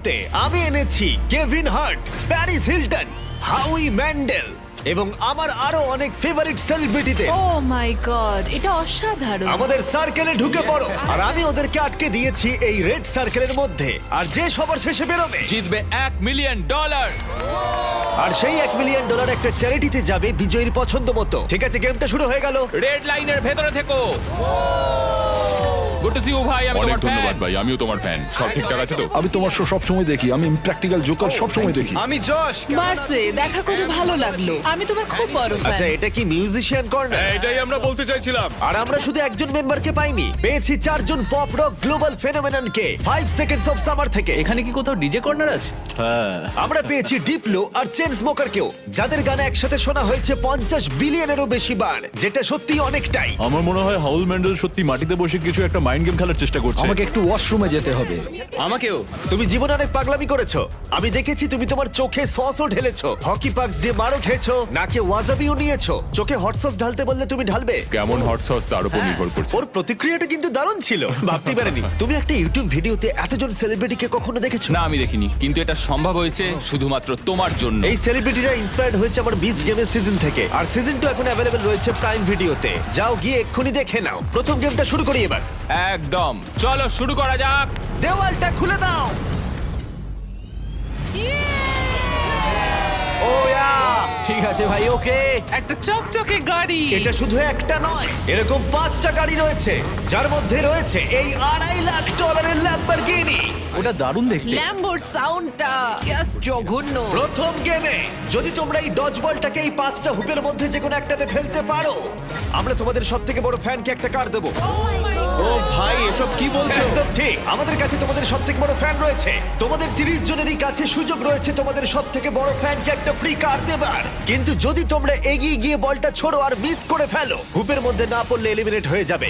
করতে আমি এনেছি Kevin Hart, Paris Hilton, হাউই Mendel এবং আমার আরো অনেক ফেভারিট সেলিব্রিটিদের। ও মাই গড, এটা অসাধারণ। আমাদের সার্কেলে ঢুকে পড়ো, আর আমি ওদেরকে আটকে দিয়েছি এই রেড সার্কেলের মধ্যে, আর যে সবার শেষে বেরোবে জিতবে $1 মিলিয়ন। আর সেই $1 মিলিয়ন একটা চ্যারিটিতে যাবে বিজয়ীর পছন্দ মতো। ঠিক আছে, গেমটা শুরু হয়ে গেল। রেড লাইনের ভেতরে থেকো। গুড টু সি ইউ ভাই, আমি অনেক তোমার ধন্যবাদ ফ্যান। ভাই, আমিও তোমার ফ্যান। সব ঠিকঠাক আছে তো? আমি তোমার শো সবসময় দেখি, আমি প্র্যাকটিক্যাল জোকার সবসময় দেখি। আমি যশ। মার্সে দেখা করে ভালো লাগলো, আমি তোমার খুব বড় ফ্যান। আচ্ছা, এটা কি মিউজিশিয়ান কর্নার? এটাই আমরা বলতে চাইছিলাম। আর আমরা শুধু একজন মেম্বারকে পাইনি, পেয়েছি 4 জন পপ রক গ্লোবাল ফেনোমেননকে 5 সেকেন্ডস অফ সামার থেকে। এখানে কি কোথাও ডিজে কর্নার আছে? আমরা পেয়েছি ডিপ্লো আর চেন স্মোকারকেও, যাদের গানে একসাথে শোনা হয়েছে 50 বিলিয়নেরও বেশি বার, যেটা সত্যি অনেকটাই। আমার মনে হয় হাউল ম্যান্ডেল সত্যি মাটিতে বসে কিছু একটা মাইন্ড গেম খেলার চেষ্টা করছে। আমাকে একটু ওয়াশরুমে যেতে হবে। আমাকেও। তুমি জীবনে অনেক পাগলামি করেছো, আমি দেখেছি। তুমি তোমার চোখে সসও ঢেলেছো, হকি পাক্স দিয়ে মারও খেয়েছো, নাকে ওয়াজাবিও নিয়েছো। চোখে হট সস ঢালতে বললে তুমি ঢালবে। কেমন হট সস তার উপর নির্ভর করছে। ওর প্রতিক্রিয়াটা কিন্তু দারুণ ছিল, ভাবতে পারেনি। তুমি একটা ইউটিউব ভিডিওতে এতজন সেলিব্রিটিকে কখনো দেখেছো? না, আমি দেখিনি, কিন্তু এটা সম্ভব হয়েছে শুধুমাত্র তোমার জন্য। এই সেলিব্রিটিরা ইন্সপায়ার্ড হয়েছে আমার বিস্ট গেমের সিজন থেকে, আর সিজন 2 এখন অ্যাভেলেবল রয়েছে প্রাইম ভিডিওতে। যাও গিয়ে এক্ষুনি দেখে নাও। প্রথম গেমটা শুরু করি এবার। একদম, চলো শুরু করা যাক। দেওয়ালটা খুলে দাও। ঠিক আছে ভাই, ওকে। একটা চকচকে গাড়ি। এটা শুধু একটা নয়, এরকম 5টা গাড়ি রয়েছে, যার মধ্যে রয়েছে এই $2.5 লাখ ল্যাম্বরগিনি। ওটা দারুণ দেখতে। ল্যাম্বোর সাউন্ডটা জাস্ট জঘন্য। প্রথম গেমে যদি তোমরা এই ডজ বলটাকে এই 5টা হুপের মধ্যে যে কোনো একটাতে ফেলতে পারো, আমরা তোমাদের সবথেকে বড় ফ্যানকে একটা কার দেবো। ও ভাই, এসব কি বলছো? একদম ঠিক, আমাদের কাছে তোমাদের সবথেকে বড় ফ্যান রয়েছে। তোমাদের 30 জনেরই কাছে সুযোগ রয়েছে তোমাদের সবথেকে বড় ফ্যানকে একটা ফ্রি কার দেবার। কিন্তু যদি তোমরা এগিয়ে গিয়ে বলটা ছোড়ো আর মিস করে ফেলো, হুপের মধ্যে না পড়লে এলিমিনেট হয়ে যাবে।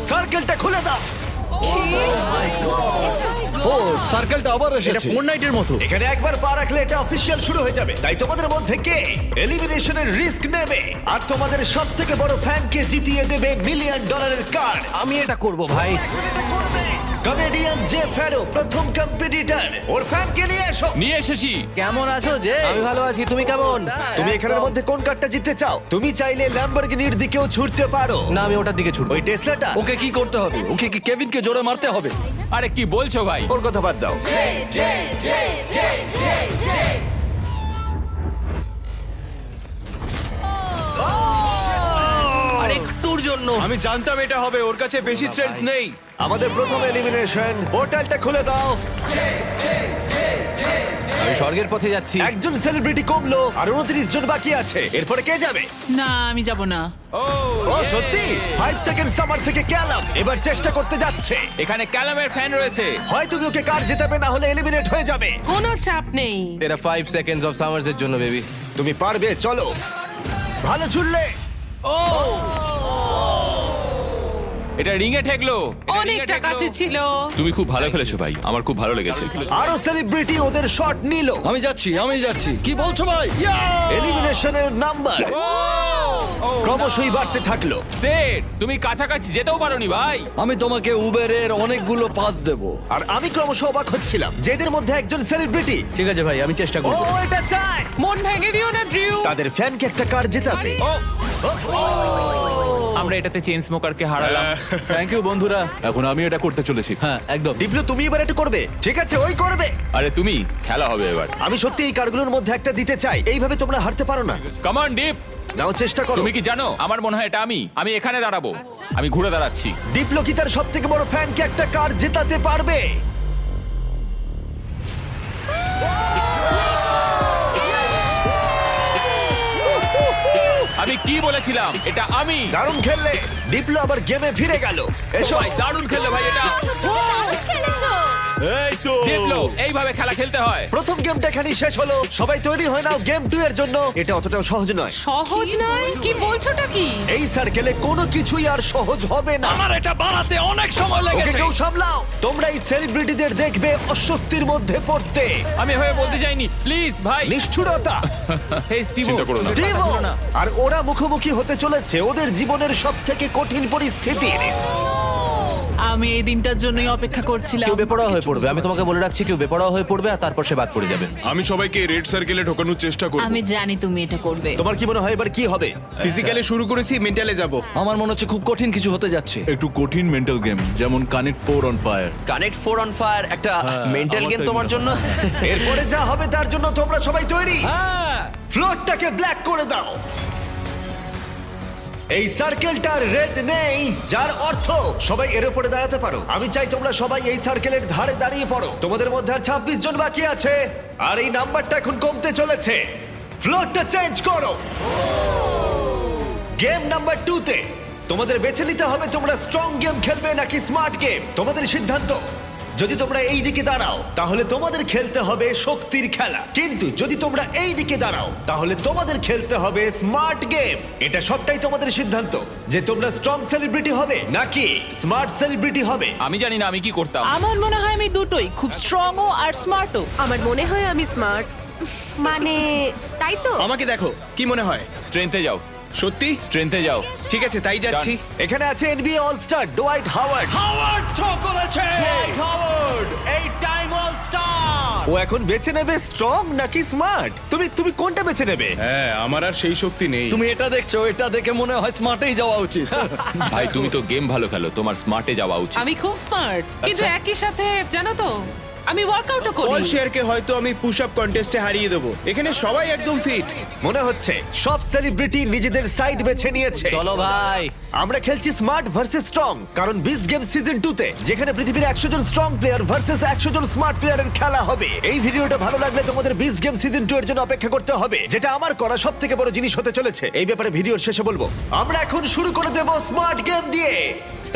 সার্কেলটা খুলে দাও। ও, সার্কেলটা আবার এসেছে। এটা ফোরনাইটের মতো। এখানে একবার পা রাখলে এটা অফিসিয়াল শুরু হয়ে যাবে। তাই তোমাদের মধ্যে কে এলিমিনেশনের রিস্ক নেবে আর তোমাদের সবথেকে বড় ফ্যানকে জিতিয়ে দেবে $1 মিলিয়ন কার্ড? আমি এটা করব ভাই। কমেডিয়ান জে ফ্যারো প্রথম কম্পিটিটর, ওর ফ্যানকে নিয়ে এসো। নিয়ে এসেছি। কেমন আছো যে? আমি ভালো আছি, তুমি কেমন? তুমি এখানের মধ্যে কোন কারটা জিততে চাও? তুমি চাইলে ল্যাম্বরগিনির দিকেও ছুটতে পারো। না, আমি ওটার দিকে ছুটবো। ওই টেসলাটা? ওকে কি করতে হবে? ওকে কি কেভিনকে জোরে মারতে হবে? আরে কি বলছো ভাই? ওর কথা বাদ দাও। আর একটুর জন্য। আমি জানতাম এটা হবে, ওর কাছে বেশি স্ট্রেংথ নেই। আমাদের প্রথম এলিমিনেশন, পোর্টালটা খুলে দাও। আমি স্বর্গের পথে যাচ্ছি। একজন সেলিব্রিটি কমলো আর 29 জন বাকি আছে। এরপরে কে যাবে? না, আমি যাব না। ও ও সত্যি 5 সেকেন্ড সামার থেকে ক্যালাম এবার চেষ্টা করতে যাচ্ছে। এখানে ক্যালামের ফ্যান রয়েছে। হয় তুমি ওকে কার জেতাবে, না হলে এলিমিনেট হয়ে যাবে। কোনো চাপ নেই। এটা 5 সেকেন্ডস অফ সামার্স এর জন্য বেবি। তুমি পারবে, চলো। ভালো ছুড়লে। এটা রিংয়ে ঠেকলো। অনেকটা কাছে ছিল। তুমি খুব ভালো খেলেছো ভাই, আমার খুব ভালো লেগেছে। আরো সেলিব্রিটি ওদের শট নিল। আমি যাচ্ছি। কি বলছো ভাই? এলিমিনেশনের নাম্বার ক্রমশই বাড়তে থাকলো। সেট, তুমি কাছাকাছি যেতেও পারোনি ভাই। আমি তোমাকে উবেরের অনেকগুলো পাস দেব। আর আমি ক্রমশ অবাক হচ্ছিলাম যে এদের মধ্যে একজন সেলিব্রিটি। ঠিক আছে ভাই, আমি চেষ্টা ও করব। এটা চায় মন ভেঙে দিও না ড্রিউ। তাদের ফ্যানকে একটা কার জেতাবে। ও, আমরা এটাতে চেন স্মোকারকে হারালাম। থ্যাংক ইউ বন্ধুরা, এখন আমি এটা করতে চলেছি। হ্যাঁ, একদম। ডিপ্লো তুমি এবার এটা করবে। ঠিক আছে, ওই করবে। আরে তুমি, খেলা হবে এবার। আমি সত্যি এই কারগুলোর মধ্যে একটা দিতে চাই। এইভাবে তোমরা হারতে পারো না। Come on deep. নাও চেষ্টা করো। তুমি কি জানো, আমার মনে হয় এটা আমি এখানে দাঁড়াবো। আমি ঘুরে দাঁড়াচ্ছি। ডিপ্লো কি তার সবথেকে বড় ফ্যানকে একটা কার জেতাতে পারবে? আমি কি বলেছিলাম, এটা আমি। দারুণ খেললে। ডিপ্লো আবার গেমে ফিরে গেল। এসো। ভাই দারুণ খেললে ভাই এটা। এই তো দেখলো, এইভাবে খেলা খেলতে হয়। প্রথম গেমটা এখানেই শেষ হলো। সবাই তৈরি হয়ে নাও গেম 2 এর জন্য। এটা অতটাও সহজ নয়। সহজ নয়? কি বলছোটা কি? এই সার্কেলে কোনো কিছুই আর সহজ হবে না। আমার এটা বানাতে অনেক সময় ওকে লেগেছে। কেউ সামলাও। তোমরা এই সেলিব্রিটিদের দেখবে অস্বস্তির মধ্যে পড়তে। আমি এভাবে বলতে চাইনি, প্লিজ ভাই। নিষ্ঠুরতা। হেই স্টিভো, চিন্তা করো না। স্টিভো। আর ওরা মুখোমুখি হতে চলেছে ওদের জীবনের সবথেকে কঠিন পরিস্থিতির। আমি এই দিনটার জন্যই অপেক্ষা করছিলাম। কেউ বেপরোয়া হয়ে পড়বে, আমি তোমাকে বলে রাখছি, কেউ বেপরোয়া হয়ে পড়বে আর তারপর সে বাদ পড়ে যাবে। আমি সবাইকে রেড সার্কেলে ঢোকানোর চেষ্টা করব। আমি জানি তুমি এটা করবে। তোমার কি মনে হয় এবার কি হবে? ফিজিক্যালে শুরু করেছি, মেন্টালে যাব। আমার মনে হচ্ছে খুব কঠিন কিছু হতে যাচ্ছে। একটু কঠিন মেন্টাল গেম, যেমন connect 4 on fire. Connect 4 on fire একটা মেন্টাল আমার গেম তাই তোমার মনে জন্য? এরপরে যা হবে তার জন্য তোমরা সবাই তৈরি? হ্যাঁ ফ্লোরটাকে ব্ল্যাক করে দাও। এই সার্কেলটার রেড নেই, যার অর্থ সবাই এর উপরে দাঁড়াতে পারো। আমি চাই তোমরা সবাই এই সার্কেলের ধারে দাঁড়িয়ে পড়ো। তোমাদের মধ্যে আর 26 জন বাকি আছে, আর এই নাম্বারটা এখন কমতে চলেছে। ফ্লোরটা চেঞ্জ করো। গেম নাম্বার 2 তে তোমাদের বেছে নিতে হবে তোমরা স্ট্রং গেম খেলবে নাকি স্মার্ট গেম। তোমাদের সিদ্ধান্ত। যদি তোমরা এই দিকে দাঁড়াও তাহলে তোমাদের খেলতে হবে শক্তির খেলা, কিন্তু যদি তোমরা এই দিকে দাঁড়াও তাহলে তোমাদের খেলতে হবে স্মার্ট গেম। এটা সবটাই তোমাদের সিদ্ধান্ত যে তোমরা স্ট্রং সেলিব্রিটি হবে নাকি স্মার্ট সেলিব্রিটি হবে। আমি জানি না আমি কি করতাম। আমার মনে হয় আমি দুটোই, খুব স্ট্রংও আর স্মার্টও। আমার মনে হয় আমি স্মার্ট, মানে তাই তো। আমাকে দেখো, কি মনে হয়? স্ট্রেংথে যাও, সত্যি? স্ট্রেংথে যাও। ঠিক আছে, তাই যাচ্ছি। এখানে আছে NBA all star Dwight Howard. Howard throw করেছে। ও এখন বেছে নেবে স্ট্রং নাকি স্মার্ট। তুমি কোনটা বেছে নেবে? হ্যাঁ, আমার আর সেই শক্তি নেই। তুমি এটা দেখছো, এটা দেখে মনে হয় স্মার্টেই যাওয়া উচিত। ভাই তুমি তো গেম ভালো খেলো, তোমার স্মার্টে যাওয়া উচিত। আমি খুব স্মার্ট, কিন্তু একই সাথে জানো তো আমি ওয়ার্কআউটও পল করি। শেয়ারকে হয়তো আমি পুশ আপ কন্টেস্টে হারিয়ে দেবো। এখানে সবাই একদম ফিট। মনে হচ্ছে সব সেলিব্রিটি নিজেদের সাইড বেছে নিয়েছে। চলো ভাই। আমরা খেলছি স্মার্ট ভার্সেস স্ট্রং, কারণ বিস্ট গেম সিজন 2 তে যেখানে পৃথিবীর 100 জন স্ট্রং প্লেয়ার ভার্সেস 100 জন স্মার্ট প্লেয়ারের খেলা হবে। এই ভিডিওটা ভালো লাগলে তোমাদের বিস্ট গেম সিজন 2 এর জন্য অপেক্ষা করতে হবে, যেটা আমার করা সবথেকে বড় জিনিস হতে চলেছে। এই ব্যাপারে ভিডিওর শেষে বলবো। আমরা এখন শুরু করে দেব স্মার্ট গেম দিয়ে।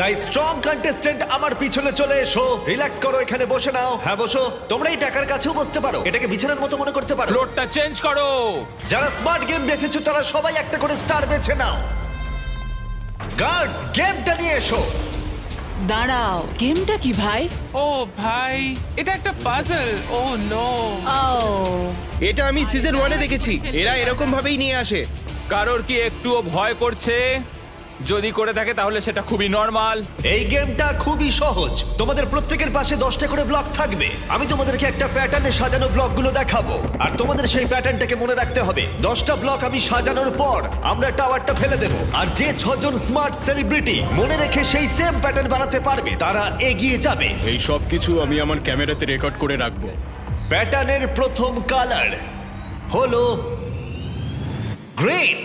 তাই স্ট্রং কন্টেস্ট্যান্ট আমার পিছনে চলে এসো। রিল্যাক্স করো, এখানে বসে নাও। হ্যাঁ বসো। তোমরা এই টাকার কাছেও বসতে পারো, এটাকে বিছানার মতো মনে করতে পারো। ফ্লোরটা চেঞ্জ করো। যারা স্মার্ট গেম বেছেছো তারা সবাই একটা করে স্টার বেছে নাও। গার্ডস, গেমটা নিয়ে এসো। দাঁড়াও, গেমটা কি ভাই? ও ভাই, এটা একটা পাজল। ও নো। ও এটা আমি সিজন 1 এ দেখেছি। এরা এরকম ভাবেই নিয়ে আসে। কারোর কি একটুও ভয় করছে? যদি করে থাকে তাহলে সেটা খুবই নরমাল। এই গেমটা খুবই সহজ। তোমাদের প্রত্যেকের পাশে 10টা করে ব্লক থাকবে। আমি তোমাদেরকে একটা প্যাটার্নে সাজানো ব্লকগুলো দেখাবো, আর তোমাদের সেই প্যাটার্নটাকে মনে রাখতে হবে। 10টা ব্লক আমি সাজানোর পর আমরা টাওয়ারটা ফেলে দেব, আর যে 6 জন স্মার্ট সেলিব্রিটি মনে রেখে সেই সেম প্যাটার্ন বানাতে পারবে তারা এগিয়ে যাবে। এই সব কিছু আমি আমার ক্যামেরাতে রেকর্ড করে রাখবো। প্যাটার্নের প্রথম কালার হলো গ্রিন।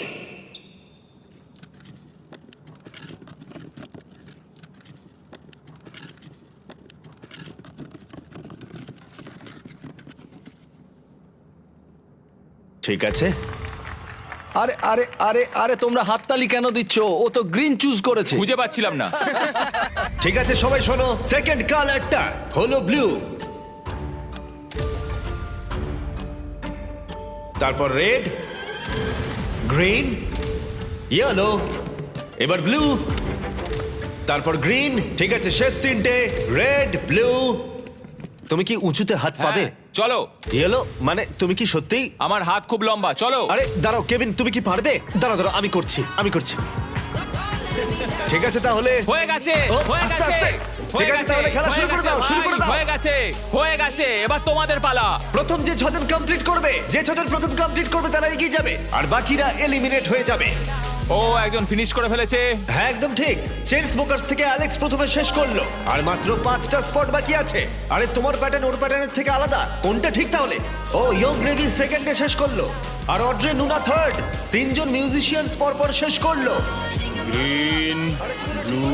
ঠিক আছে, আরে আরে আরে আরে তোমরা হাততালি কেন দিচ্ছ? ও তো গ্রিন চুজ করেছে। খুঁজে পাচ্ছিলাম না। ঠিক আছে সবাই শোনো। সেকেন্ড কালারটা হলো ব্লু, তারপর রেড, গ্রিন, ইয়েলো, এবার ব্লু, তারপর গ্রিন। ঠিক আছে, শেষ তিনটে রেড, ব্লু। তুমি কি উঁচুতে হাত পাবে? হ্যাঁ, চলো। ইয়েলো মানে তুমি কি সত্যিই? আমার হাত খুব লম্বা, চলো। আরে দাঁড়াও কেভিন, তুমি কি পারবে? দাঁড়াও আমি করছি। ঠিক আছে তাহলে হয়ে গেছে, ও, হয়ে আস্তে, গেছে। আস্তে। ঠিক আছে, তাহলে খেলা শুরু করে দাও, শুরু করে দাও। হয়ে গেছে, হয়ে গেছে। এবার তোমাদের পালা। প্রথম যে 6 জন কমপ্লিট করবে, যে 6 জন প্রথম কমপ্লিট করবে তারা এগিয়ে যাবে, আর বাকিরা এলিমিনেট হয়ে যাবে। ও একজন ফিনিশ করে ফেলেছে। হ্যাঁ একদম ঠিক। চেন স্মোকার্স থেকে অ্যালেক্স প্রথমে শেষ করলো, আর মাত্র 5টা স্পট বাকি আছে। আরে তোমার প্যাটার্ন ওর প্যাটার্নের থেকে আলাদা, কোনটা ঠিক তাহলে? ও ইয়ং গ্রেভি সেকেন্ডে শেষ করলো, আর অড্রে নুনা থার্ড। 3 জন মিউজিশিয়ানস পরপর শেষ করলো। গ্রিন, ব্লু,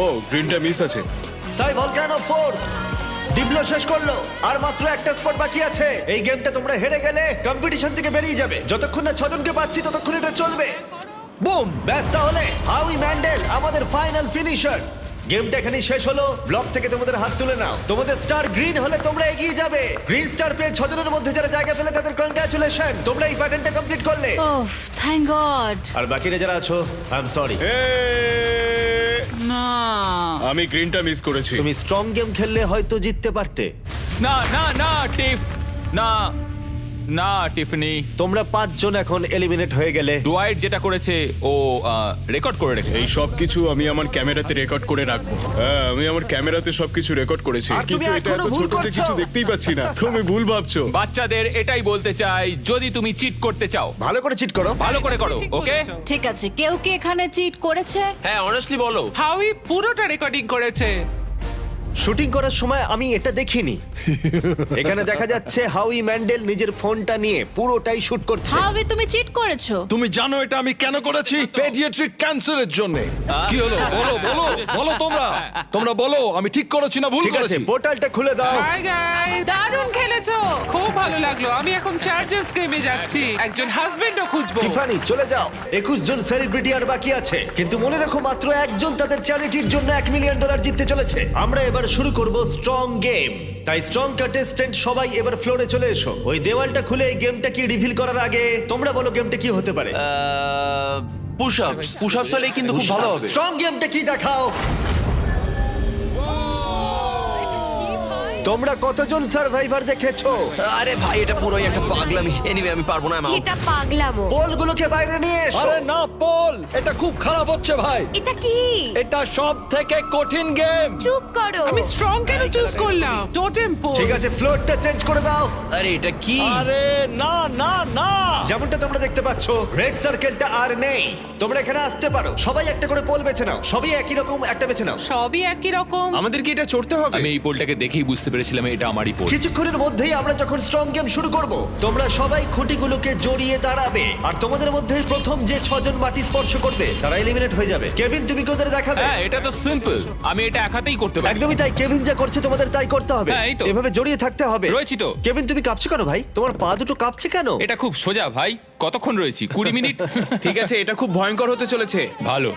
ও গ্রিনটা মিস আছে। সাই ভলকানো ফোর্থ, ডিপ্লো শেষ করলো, আর মাত্র একটা স্পট বাকি আছে। এই গেমটা তোমরা হেরে গেলে কম্পিটিশন থেকে বেরিয়ে যাবে। যতক্ষণ না 6 জনকে পাচ্ছি ততক্ষণ এটা চলবে। বুম। ব্যাস, তাহলে হাউই ম্যান্ডেল আমাদের ফাইনাল ফিনিশার। গেমটা এখানেই শেষ হলো। ব্লক থেকে তোমাদের হাত তুলে নাও। তোমাদের স্টার গ্রিন হলে তোমরা এগিয়ে যাবে। গ্রিন স্টার পেয়ে 6 জনের মধ্যে যারা জায়গা পেলে তাদের কনগ্রাচুলেশন, তোমরা এই প্যাটার্নটা কমপ্লিট করলে। ওহ থ্যাংক গড। আর বাকিরা যারা আছো, আই এম সরি। না, আমি গ্রিনটা মিস করেছি। তুমি স্ট্রং গেম খেললে হয়তো জিততে পারতে। না না না টিফ, না। না টিফনি, তোমরা 5 জন এখন এলিমিনেট হয়ে গেলে। ডুয়াইট যেটা করেছে ও রেকর্ড করে রেখেছে। এই সব কিছু আমি আমার ক্যামেরাতে রেকর্ড করে রাখবো। হ্যাঁ, আমি আমার ক্যামেরাতে সবকিছু রেকর্ড করেছি, আর তুমি কিন্তু এটা এখনো এত ভুল ছোটতে করছো। কিছু দেখতেই পাচ্ছি না। তুমি ভুল ভাবছো। বাচ্চাদের এটাই বলতে চাই, যদি তুমি চিট করতে চাও ভালো করে চিট করো। ভালো করে করো, ঠিক ওকে? বলেছো। ঠিক আছে, কেউ কি এখানে চিট করেছে? হ্যাঁ অনেস্টলি বলো। হাউই পুরোটা রেকর্ডিং করেছে। শুটিং করার সময় আমি এটা দেখিনি। এখানে দেখা যাচ্ছে হাউই ম্যান্ডেল নিজের ফোনটা নিয়ে পুরোটাই শুট করছে। হাউই, তুমি চিট করেছো। তুমি জানো এটা আমি কেন করেছি? পেডিয়াট্রিক ক্যান্সারের জন্য। কি হলো? বলো বলো বলো তোমরা। তোমরা বলো আমি ঠিক করেছি না ভুল ঠিক আছে, করেছি? পোর্টালটা খুলে দাও। হাই গাইস, দারুণ খেলেছো, খুব ভালো লাগলো। আমি এখন চার্জার্স গেমে যাচ্ছি, একজন হাজবেন্ডও খুঁজবো। টিফানি চলে যাও। 21 জন সেলিব্রিটি আর বাকি আছে, কিন্তু মনে রাখো মাত্র একজন তাদের চ্যারিটির জন্য $1 মিলিয়ন জিততে চলেছে। আমরা এবার শুরু করব স্ট্রং গেম। তাই স্ট্রং কন্টেস্ট্যান্ট সবাই এবার ফ্লোরে চলে এসো। ওই দেওয়ালটা খুলে এই গেমটা কি রিভিল করার আগে তোমরা বলো গেমটা কি হতে পারে। পুশ আপস হলে কিন্তু খুব ভালো হবে। স্ট্রং গেমটা কি দেখাও। তোমরা কতজন সার্ভাইভার দেখেছো? আরে ভাই এটা পুরোই একটা পাগলামি। এনিওয়ে আমি পারবো না। এটা পাগলামো। পোলগুলোকে বাইরে নিয়ে এসো। আরে না পল, এটা খুব খারাপ হচ্ছে ভাই। এটা কি? এটা সব থেকে কঠিন গেম। চুপ করো। আমি স্ট্রং কেন চুজ করলাম? Totem pole. ঠিক আছে, ফ্লোরটা চেঞ্জ করে দাও। আরে এটা কি? আরে না না না। যেমনটা তোমরা দেখতে পাচ্ছ, রেড সার্কেলটা আর নেই। তোমরা এখানে আসতে পারো, সবাই একটা করে পোল বেছে নাও। সবই একই রকম, একটা বেছে নাও। সবই একই রকম। আমাদের কি এটা চড়তে হবে? আমি এই পোলটাকে দেখেই বুঝতে পেরেছিলাম এটা আমারই পোল। কিছুক্ষণের মধ্যেই আমরা যখন স্ট্রং গেম শুরু করব, তোমরা সবাই খুঁটিগুলোকে জড়িয়ে দাঁড়াবে। আর তোমাদের মধ্যে প্রথম যে 6 জন মাটি স্পর্শ করবে তারা এলিমিনেট হয়ে যাবে। কেভিন, তুমি কি ওদের দেখাবে? হ্যাঁ, এটা তো সিম্পল, আমি এটা একাতেই করতে পারি। একদমই তাই, কেভিন যা করছে তোমাদের তাই করতে হবে। হ্যাঁ, এই তো। এভাবে জড়িয়ে থাকতে হবে। রয়েছি তো। কেভিন, তুমি কাঁপছো কেন ভাই? তোমার পা দুটো কাঁপছে কেন? এটা খুব সোজা ভাই, কতক্ষণ রয়েছি? 20 মিনিট। ঠিক আছে, এটা খুব ভয়ঙ্কর হতে চলেছে। ভালো।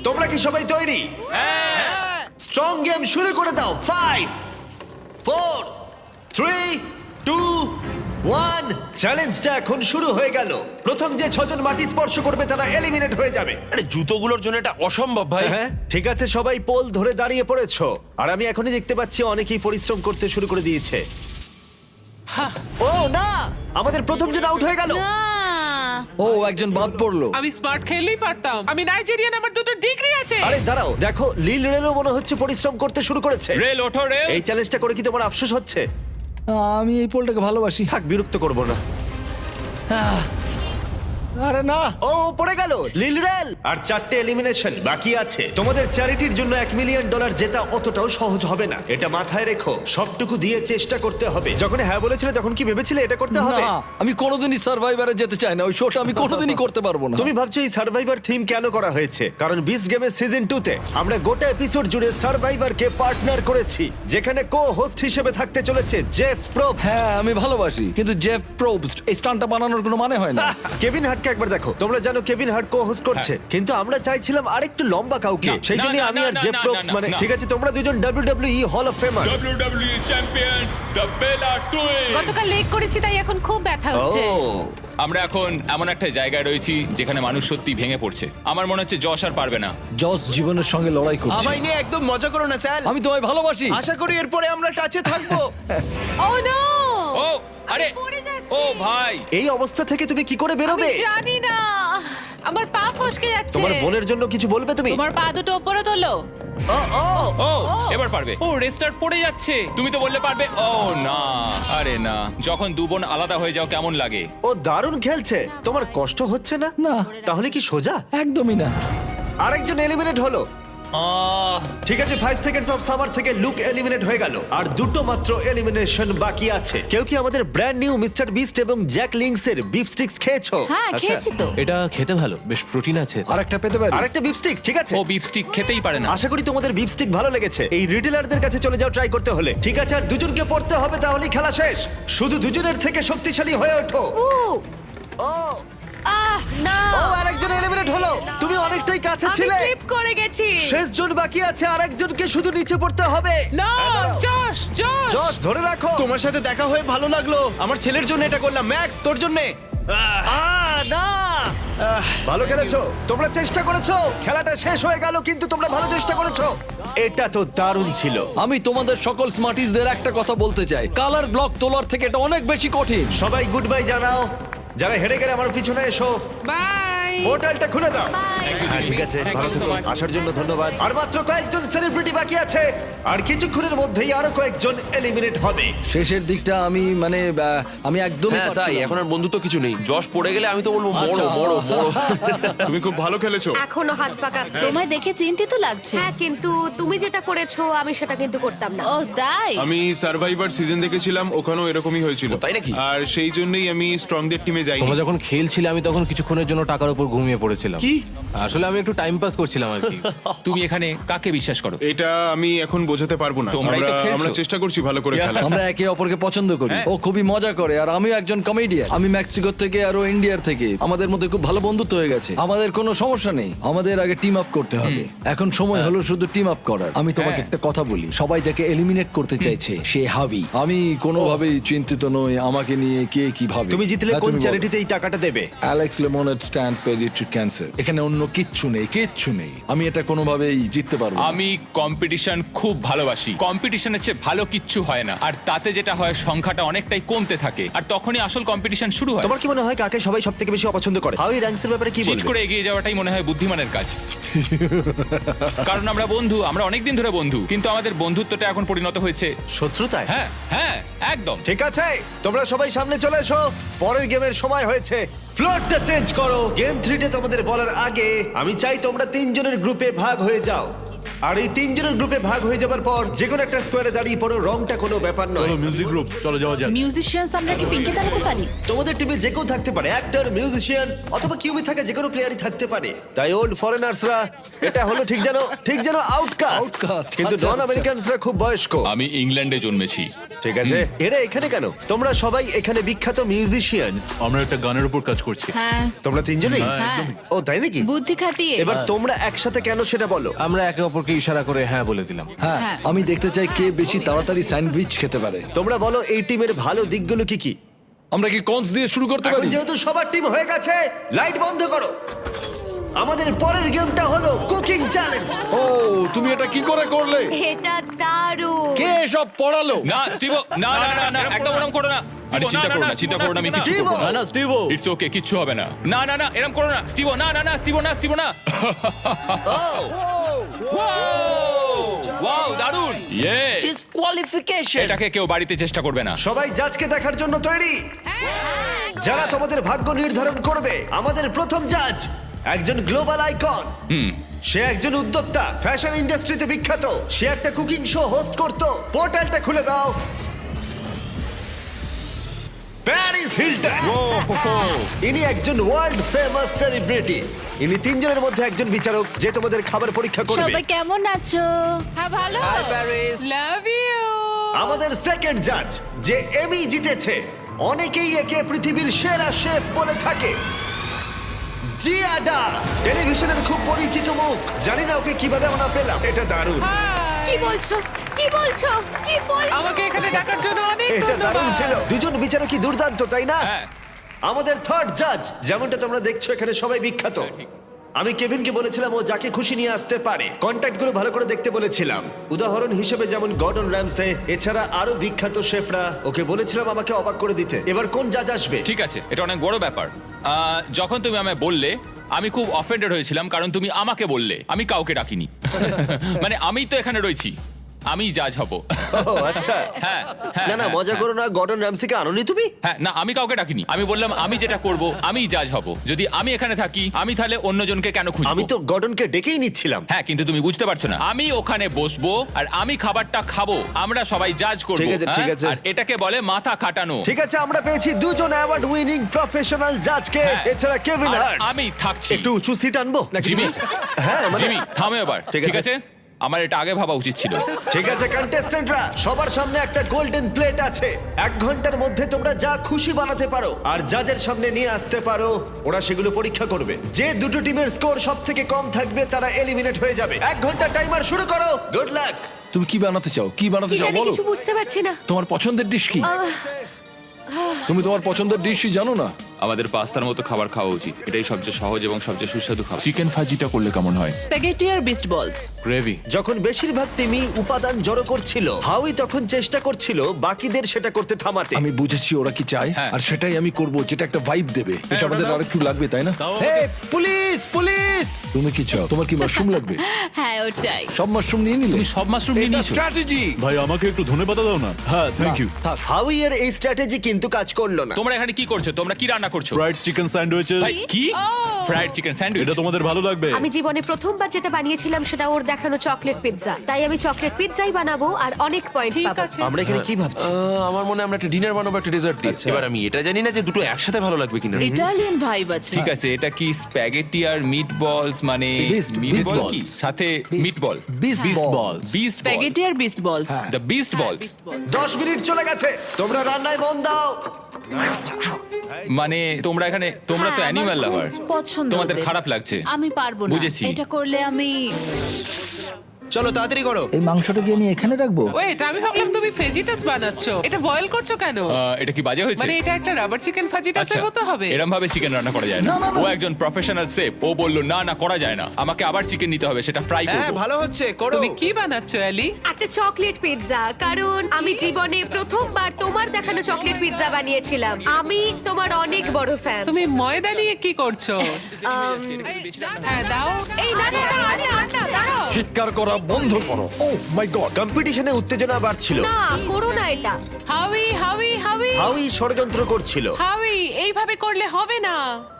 তোমরা কি সবাই তৈরি? হ্যাঁ। স্ট্রং গেম শুরু করে দাও। 5 4 3 2 1 চ্যালেঞ্জটা এখন শুরু হয়ে গেল। প্রথম যে 6 জন মাটি স্পর্শ করবে তারা এলিমিনেট হয়ে যাবে। আরে জুতোগুলোর জন্য এটা অসম্ভব ভাই। হ্যাঁ, ঠিক আছে, সবাই পোল ধরে দাঁড়িয়ে পড়েছো। আর আমি এখনই দেখতে পাচ্ছি অনেকেই পরিশ্রম করতে শুরু করে দিয়েছে। ও না, আমাদের প্রথম জন আউট হয়ে গেল। না। ও একজন বাদ পড়লো। আমি স্মার্ট খেললেই পারতাম। আমি নাইজেরিয়ান, আমার 2টো ডিগ্রি আছে। আরে দাঁড়াও, দেখো লিল রেলও মনে হচ্ছে পরিশ্রম করতে শুরু করেছে। রেল ওঠো রেল। এই চ্যালেঞ্জটা করে কি তোমার আফসোস হচ্ছে? আমি এই পোলটাকে ভালোবাসি। থাক, বিরক্ত করবো না। আরে না। ও পড়ে গেল লিল রেল। আর 4টে এলিমিনেশন বাকি আছে। তোমাদের চ্যারিটির জন্য $1 মিলিয়ন জেতা অতটাও সহজ হবে না, এটা মাথায় রেখো। সবটুকু দিয়ে চেষ্টা করতে হবে। যখন হ্যাঁ বলেছিলে তখন কি ভেবেছিলে এটা করতে হবে? না, আমি কোনোদিনই সার্ভাইভারে যেতে চাই না। ওই শোটা আমি কোনোদিনই করতে পারবো না। তুমি ভাবছো এই সার্ভাইভার থিম কেন করা হয়েছে? কারণ বিস্ট গেমের সিজন 2 তে আমরা গোটা এপিসোড জুড়ে সার্ভাইভারকে পার্টনার করেছি, যেখানে কো হোস্ট হিসেবে থাকতে চলেছে জেফ প্রোবস। হ্যাঁ আমি ভালোবাসি, কিন্তু জেফ প্রোবস্ট এই স্টান্টটা বানানোর কোনো মানে হয় না। কেভিন হার্টকে একবার দেখো। তোমরা জানো কেভিন হার্ট কো হোস্ট করছে, কিন্তু আমরা চাইছিলাম আরেকটু লম্বা কাউকে। না, সেই না, জন্য না, আমি না, আর না, জেফ না, প্রোবস না, মানে না। ঠিক আছে, তোমরা দুজন WWE hall of famer. WWE champions the Bella twins. গতকাল লেগ করেছি তাই এখন খুব ব্যথা হচ্ছে। আমরা এখন এমন একটা জায়গায় রয়েছি যেখানে মানুষ সত্যি ভেঙে পড়ছে। আমার মনে হচ্ছে যশ আর পারবে না। জস জীবনের সঙ্গে লড়াই করছে। আমায় নিয়ে একদম মজা করো না স্যার। আমি তোমায় ভালোবাসি। আশা করি এরপরে আমরা টাচে থাকবো। ও নো! ও আরে পড়ে যাচ্ছি। ও ভাই, এই অবস্থা থেকে তুমি কি করে আমি বেরোবে? জানি না, আমার পা ফসকে যাচ্ছে। তোমার বোনের জন্য কিছু বলবে তুমি? তোমার পা দুটো উপরে তোলো। ও ও ও এবার পারবে। ও রেস্টার্ট পড়ে যাচ্ছে। তুমি তো বললে পারবে। ও না, আরে না, যখন দু বোন আলাদা হয়ে যাও কেমন লাগে? ও দারুণ খেলছে। তোমার কষ্ট হচ্ছে না? না। তাহলে কি সোজা? একদমই না। আরেকজন এলিমিনেট হলো। ঠিক আছে, 5 সেকেন্ডস অফ সামার থেকে লুক এলিমিনেট হয়ে গেল। আর দুটো মাত্র এলিমিনেশন বাকি আছে। কেউ কি আমাদের ব্র্যান্ড নিউ মিস্টার বিস্ট এবং জ্যাক লিংসের বিফ স্টিক্স খেয়েছো? হ্যাঁ, আচ্ছা। খেয়েছি তো। এটা খেতে ভালো, বেশ প্রোটিন আছে। আরেকটা পেতে পারি? আরেকটা বিফ স্টিক, ঠিক আছে। ও বিফ স্টিক খেতেই পারে না। আশা করি তোমাদের বিফ স্টিক ভালো লেগেছে। এই রিটেলারদের কাছে চলে যাও ট্রাই করতে হলে। ঠিক আছে, আর দুজনকে পড়তে হবে, তাহলেই খেলা শেষ। শুধু দুজনের থেকে শক্তিশালী হয়ে ওঠো। উ, ও না। ও আরেকজন এলিমিনেট হলো। তুমি অনেকটাই কাছে আমি ছিলে। স্লিপ করে গেছি। শেষ জন বাকি আছে, আরেকজনকে শুধু নিচে পড়তে হবে। না, হ্যাঁ, দাঁড়াও। Josh Josh. জশ ধরে রাখো। তোমার সাথে দেখা হয়ে ভালো লাগলো। আমার ছেলের জন্য এটা করলাম। ম্যাক্স তোর জন্য। না ভালো খেলেছো, তোমরা চেষ্টা করেছো, খেলাটা শেষ হয়ে গেল কিন্তু তোমরা ভালো চেষ্টা করেছো। এটা তো দারুণ ছিল। আমি তোমাদের সকল স্মার্টিসদের একটা কথা বলতে চাই, কালার ব্লক তোলার থেকে এটা অনেক বেশি কঠিন। সবাই গুড বাই জানাও, যারা হেরে গেলে আমার পিছনে এসো। বাই। পোর্টালটা খুলে দাও। Thank you, হ্যাঁ, দিদি। ঠিক আছে, Thank ভালো you so থেকো, much. আসার জন্য ধন্যবাদ। আর মাত্র কয়েকজন সেলিব্রিটি বাকি আছে, আর কিছুক্ষণের মধ্যেই আরো কয়েকজন এলিমিনেট হবে। শেষের দিকটা আমি একদমই হ্যাঁ তাই, পারছিলাম না। এখন আর বন্ধুত্ব কিছু নেই। যশ পড়ে গেলে আমি তো বলবো মরো আচ্ছা। মরো মরো। তুমি খুব ভালো খেলেছো। এখনো হাত পাকাচ্ছে। তোমায় দেখে চিন্তিত লাগছে। হ্যাঁ, কিন্তু তুমি যেটা করেছো আমি সেটা কিন্তু করতাম না। ও তাই? আমি সার্ভাইভার সিজন দেখেছিলাম, ওখানেও এরকমই হয়েছিল। তাই নাকি? আর সেই জন্যই আমি স্ট্রংদের টিমে যাইনি। তোমরা যখন খেলছিলে আমি তখন কিছুক্ষণের জন্য টাকার উপর ঘুমিয়ে পড়েছিলাম। কি? আসলে আমি একটু টাইম পাস করছিলাম আর কি। তুমি এখানে কাকে বিশ্বাস করো? এটা আমি এখন বোঝাতে পারবো না। তোমরাই তো খেলছো। আমরা চেষ্টা করছি ভালো করে খেলা। আমরা একে অপরকে পছন্দ করি, ও খুবই মজা করে আর আমিও একজন কমেডিয়ান। আমি মেক্সিকো থেকে আর ও ইন্ডিয়ার থেকে, আমাদের মধ্যে খুব ভালো বন্ধুত্ব হয়ে গেছে। আমাদের কোনো সমস্যা নেই, আমাদের আগে টিম আপ করতে হবে। এখন সময় হলো শুধু টিম আপ করার। আমি তোমাকে একটা কথা বলি, সবাই যাকে এলিমিনেট করতে চাইছে সে হাবি। আমি কোনোভাবেই চিন্তিত নই আমাকে নিয়ে কে কি ভাবে। তুমি জিতলে হ্যাঁ, কোন তুমি বলো। চ্যারিটিতে এই টাকাটা দেবে? Alex lemonade stand paediatric cancer. এখানে অন্য কিচ্ছু নেই, কিচ্ছু নেই। আমি এটা কোনোভাবেই জিততে পারবো না। আমি কম্পিটিশন খুব ভালোবাসি। কম্পিটিশনের চেয়ে ভালো কিচ্ছু হয় না, আর তাতে যেটা হয় সংখ্যাটা অনেকটাই কমতে থাকে, আর তখনই আসল কম্পিটিশন শুরু হয়। তোমার কি মনে হয় কাকে সবাই সবথেকে বেশি অপছন্দ করে? হাউই র্যাঙ্কসের ব্যাপারে কি চিট বলবে? করে এগিয়ে যাওয়াটাই মনে হয় বুদ্ধিমানের কাজ। কারণ আমরা বন্ধু, আমরা অনেকদিন ধরে বন্ধু, কিন্তু আমাদের বন্ধুত্বটা এখন পরিণত হয়েছে। শত্রুতায়? হ্যাঁ হ্যাঁ একদম। ঠিক আছে, তোমরা সবাই সামনে চলে এসো, পরের গেমের সময় হয়েছে। ফ্লোরটা চেঞ্জ করো। গেম 3-তে তোমাদের বলার আগে আমি চাই তোমরা তিনজনের গ্রুপে ভাগ হয়ে যাও। আর এই তিনজনের গ্রুপে ভাগ হয়ে যাবার পর যে কোনো একটা স্কোয়ারে দাঁড়িয়ে পড়ো, রংটা কোনো ব্যাপার নয়। চলো মিউজিক গ্রুপ, চলো যাওয়া যাক। মিউজিশিয়ানস আমরা কি পিঙ্কে দাঁড়াতে পারি? তোমাদের টিমে যে কেউ থাকতে পারে, অ্যাক্টর, মিউজিশিয়ানস অথবা কিউবি থাকা যে কোনো প্লেয়ারই থাকতে পারে। তাই ওল্ড ফরেনার্সরা এটা হলো ঠিক যেন আউটকাস্ট, Outcast, কিন্তু আচ্ছা, নন আচ্ছা। আমেরিকানসরা খুব বয়স্ক। আমি ইংল্যান্ডে জন্মেছি। ঠিক আছে, এরা এখানে কেন? তোমরা সবাই এখানে বিখ্যাত মিউজিশিয়ানস। আমরা একটা গানের উপর কাজ করছি। হ্যাঁ তোমরা তিনজনেই? হ্যাঁ। ও তাই নাকি? বুদ্ধি খাটিয়ে। এবার তোমরা একসাথে কেন সেটা বলো। আমরা একে অপরকে ইশারা করে হ্যাঁ বলে দিলাম। হ্যাঁ, হ্যাঁ। আমি দেখতে চাই কে বেশি তাড়াতাড়ি স্যান্ডউইচ খেতে পারে। তোমরা বলো এই টিমের ভালো দিকগুলো কি কি? আমরা কি কনস দিয়ে শুরু করতে এখন পারি? যেহেতু সবার টিম হয়ে গেছে, লাইট বন্ধ করো। আমাদের পরের গেমটা হলো কুকিং চ্যালেঞ্জ। ও, তুমি এটা কি করে করলে? এটা দারুণ। কে সব পড়ালো? না স্টিভো, না না না না, একদম ওরকম করো না। আরে চিন্তা করো না, চিন্তা করো না, আমি কিছু স্টিভো! করব না। না স্টিভো, ইটস ওকে, কিচ্ছু হবে না। না না না, এরকম করো না স্টিভো, না না না স্টিভো, না স্টিভো না। ওয়াও দারুণ, ইয়ে। ডিসকোয়ালিফিকেশন। এটাকে কেউ বাড়িতে চেষ্টা করবে না। সবাই জাজকে দেখার জন্য তৈরি? যারা তোমাদের ভাগ্য নির্ধারণ করবে। আমাদের প্রথম জাজ একজন গ্লোবাল আইকন। সে একজন উদ্যোক্তা, ফ্যাশন ইন্ডাস্ট্রিতে বিখ্যাত। সে একটা কুকিং শো হোস্ট করত। পোর্টালটা খুলে দাও। Paris Hilton. ইনি একজন ওয়ার্ল্ড ফেমাস সেলিব্রিটি। ইনি তিনজনের মধ্যে একজন বিচারক যে তোমাদের খাবার পরীক্ষা করবে। সবাই কেমন আছো? হ্যাঁ ভালো। Love you. আমাদের সেকেন্ড জাজ যে এমি জিতেছে, অনেকেই একে পৃথিবীর সেরা শেফ বলে থাকে, জিয়াডা। টেলিভিশনের খুব পরিচিত মুখ। জানি না ওকে কিভাবে আমরা পেলাম, এটা দারুণ। কি বলছো? কি বলছো? কি বলছো? আমাকে এখানে ডাকার জন্য অনেক এটা দারুণ ছিল। ধন্যবাদ। দুজন বিচারকই দুর্দান্ত, তাই না? হ্যাঁ। আমাদের থার্ড জাজ, যেমনটা তোমরা দেখছো এখানে সবাই বিখ্যাত। আমি কেভিনকে বলেছিলাম ও যাকে খুশি নিয়ে আসতে পারে। কন্ট্যাক্ট গুলো ভালো করে দেখতে বলেছিলাম। উদাহরণ হিসেবে যেমন গর্ডন র্যামসে, এছাড়া আরো বিখ্যাত শেফরা। ওকে বলেছিলাম আমাকে অবাক করে দিতে। এবার কোন জাজ আসবে? ঠিক আছে, এটা অনেক বড় ব্যাপার। যখন তুমি আমায় বললে আমি খুব অফেন্ডেড হয়েছিলাম, কারণ তুমি আমাকে বললে, আমি কাউকে ডাকিনি। মানে আমি তো এখানে রয়েছি, আমি জাজ হব। ও আচ্ছা। হ্যাঁ হ্যাঁ, না না, হ্যাঁ, মজা হ্যাঁ। করো না। গর্ডন র্যামসিকে আনোনি তুমি? হ্যাঁ না, আমি কাউকে ডাকিনি। আমি বললাম আমি যেটা করব, আমি জাজ হব। যদি আমি এখানে থাকি, আমি তাহলে অন্যজনকে কেন খুঁজবো? আমি তো গর্ডনকে ডেকেই নিচ্ছিলাম। হ্যাঁ, কিন্তু তুমি বুঝতে পারছো না, আমি ওখানে বসবো আর আমি খাবারটা খাবো, আমরা সবাই জাজ করবো। ঠিক আছে, ঠিক হ্যাঁ? আছে। আর এটাকে বলে মাথা খাটানো। ঠিক আছে, আমরা পেয়েছি দুজন অ্যাওয়ার্ড উইনিং প্রফেশনাল জাজকে। হ্যাঁ। এছাড়া কেভিন আর হার্ট। আমি থাকছি। একটু উঁচু সিট আনবো নাকি? জিমি। হ্যাঁ মানে- জিমি থামো এবার। ঠিক ঠিক আছে। আছে, আমার এটা আগে ভাবা উচিত ছিল। ঠিক আছে কন্টেস্ট্যান্টরা, সবার সামনে একটা গোল্ডেন প্লেট আছে। 1 ঘন্টার মধ্যে তোমরা যা খুশি বানাতে পারো আর জাজের সামনে নিয়ে আসতে পারো। ওরা সেগুলো পরীক্ষা করবে। যে দুটো টিমের স্কোর সব থেকে কম থাকবে তারা এলিমিনেট হয়ে যাবে। 1 ঘন্টা টাইমার শুরু করো। Good luck. তুমি কি বানাতে চাও? কি বানাতে কি চাও জানি, বলো? কিছু বুঝতে পারছি না। তোমার পছন্দের ডিশ কি? তুমি তোমার পছন্দের ডিশই জানো না? আমাদের পাস্তার মতো খাবার খাওয়া উচিত। এটাই সবচেয়ে সহজ এবং সবচেয়ে সুস্বাদু খাবার। চিকেন ফাজিটা করলে কেমন হয়? স্প্যাগেটি আর বিস্ট বলস। গ্রেভি। যখন বেশিরভাগ টিমই উপাদান জড়ো করছিল, হাউই তখন চেষ্টা করছিল বাকিদের সেটা করতে থামাতে। আমি বুঝেছি ওরা কি চায় হ্যাঁ। আর সেটাই আমি করব, যেটা একটা ভাইব দেবে। এটা আমাদের আরেকটু লাগবে, তাই না? হে পুলিশ পুলিশ! তুমি কি চাও? তোমার কি মাশরুম লাগবে? হ্যাঁ ওটাই। সব মাশরুম নিয়ে নিলে? তুমি সব মাশরুম নিয়ে নিয়েছো? স্ট্র্যাটেজি। ভাই আমাকে একটু ধনেপাতা দাও না। হ্যাঁ, থ্যাংক ইউ। থাক। হাউই এর এই স্ট্র্যাটেজি কিন্তু কাজ করলো না। তোমরা এখানে কি করছো? তোমরা কি রান্না করছো? Fried chicken sandwiches. ভাই কি? Fried chicken sandwich. এটা তোমাদের ভালো লাগবে? আমি জীবনে প্রথমবার যেটা বানিয়েছিলাম সেটা ওর দেখানো চকলেট পিৎজা। তাই আমি চকলেট পিৎজাই বানাবো আর অনেক পয়েন্ট ঠিক পাবো। আছে। আমরা এখানে কি ভাবছি? আমার মনে হয় আমরা একটা ডিনার বানাবো, একটা ডেজার্ট দিয়ে। এবার আমি এটা জানি না যে দুটো একসাথে ভালো লাগবে কিনা। ইটালিয়ান ভাইব আছে। ঠিক আছে, এটা কি স্প্যাগেটি আর মিটবলস মানে Beast মিটবল কি? balls। সাথে মিটবল। বিস্ট বল। বিস্ট স্প্যাগেটি আর বিস্ট বলস। দ্য বিস্ট বলস। 10 মিনিট চলে গেছে, তোমরা রান্নায় মন দাও। মানে তোমরা এখানে, তোমরা তো হ্যাঁ, আমার অ্যানিমাল খুব লাভার। পছন্দ তোমাদের ওদের। খারাপ লাগছে। আমি পারবো না। বুঝেছি। এটা করলে আমি চলো তাড়াতাড়ি করো। এই মাংসটা কি আমি এখানে রাখবো? ওয়েট, আমি ভাবলাম তুমি ফেজিটাস বানাচ্ছো। এটা বয়েল করছো কেন? এটা কি বাজে হয়েছে? মানে এটা একটা রাবার চিকেন ফাজিটাসের মতো হবে। এরকম ভাবে চিকেন রান্না করা যায় না। ও একজন প্রফেশনাল শেফ, ও বলল না না করা যায় না, আমাকে আবার চিকেন নিতে হবে, সেটা ফ্রাই হ্যাঁ করব। ভালো হচ্ছে, করো। তুমি কি বানাচ্ছো এলি? একটা চকলেট পিৎজা, কারণ আমি জীবনে প্রথমবার তোমার দেখানো চকলেট পিৎজা বানিয়েছিলাম। আমি তোমার অনেক বড় ফ্যান। তুমি ময়দা নিয়ে কি করছো? হ্যাঁ দাও। এই না না না, আরে আটা দাঁড়াও। চিৎকার করা বন্ধ করো। ও মাই গড। কম্পিটিশনে উত্তেজনা বাড়ছিল। না করো না এটা। হাউই হাউই হাউই হাউই ষড়যন্ত্র করছিল। হাউই, এইভাবে করলে হবে না।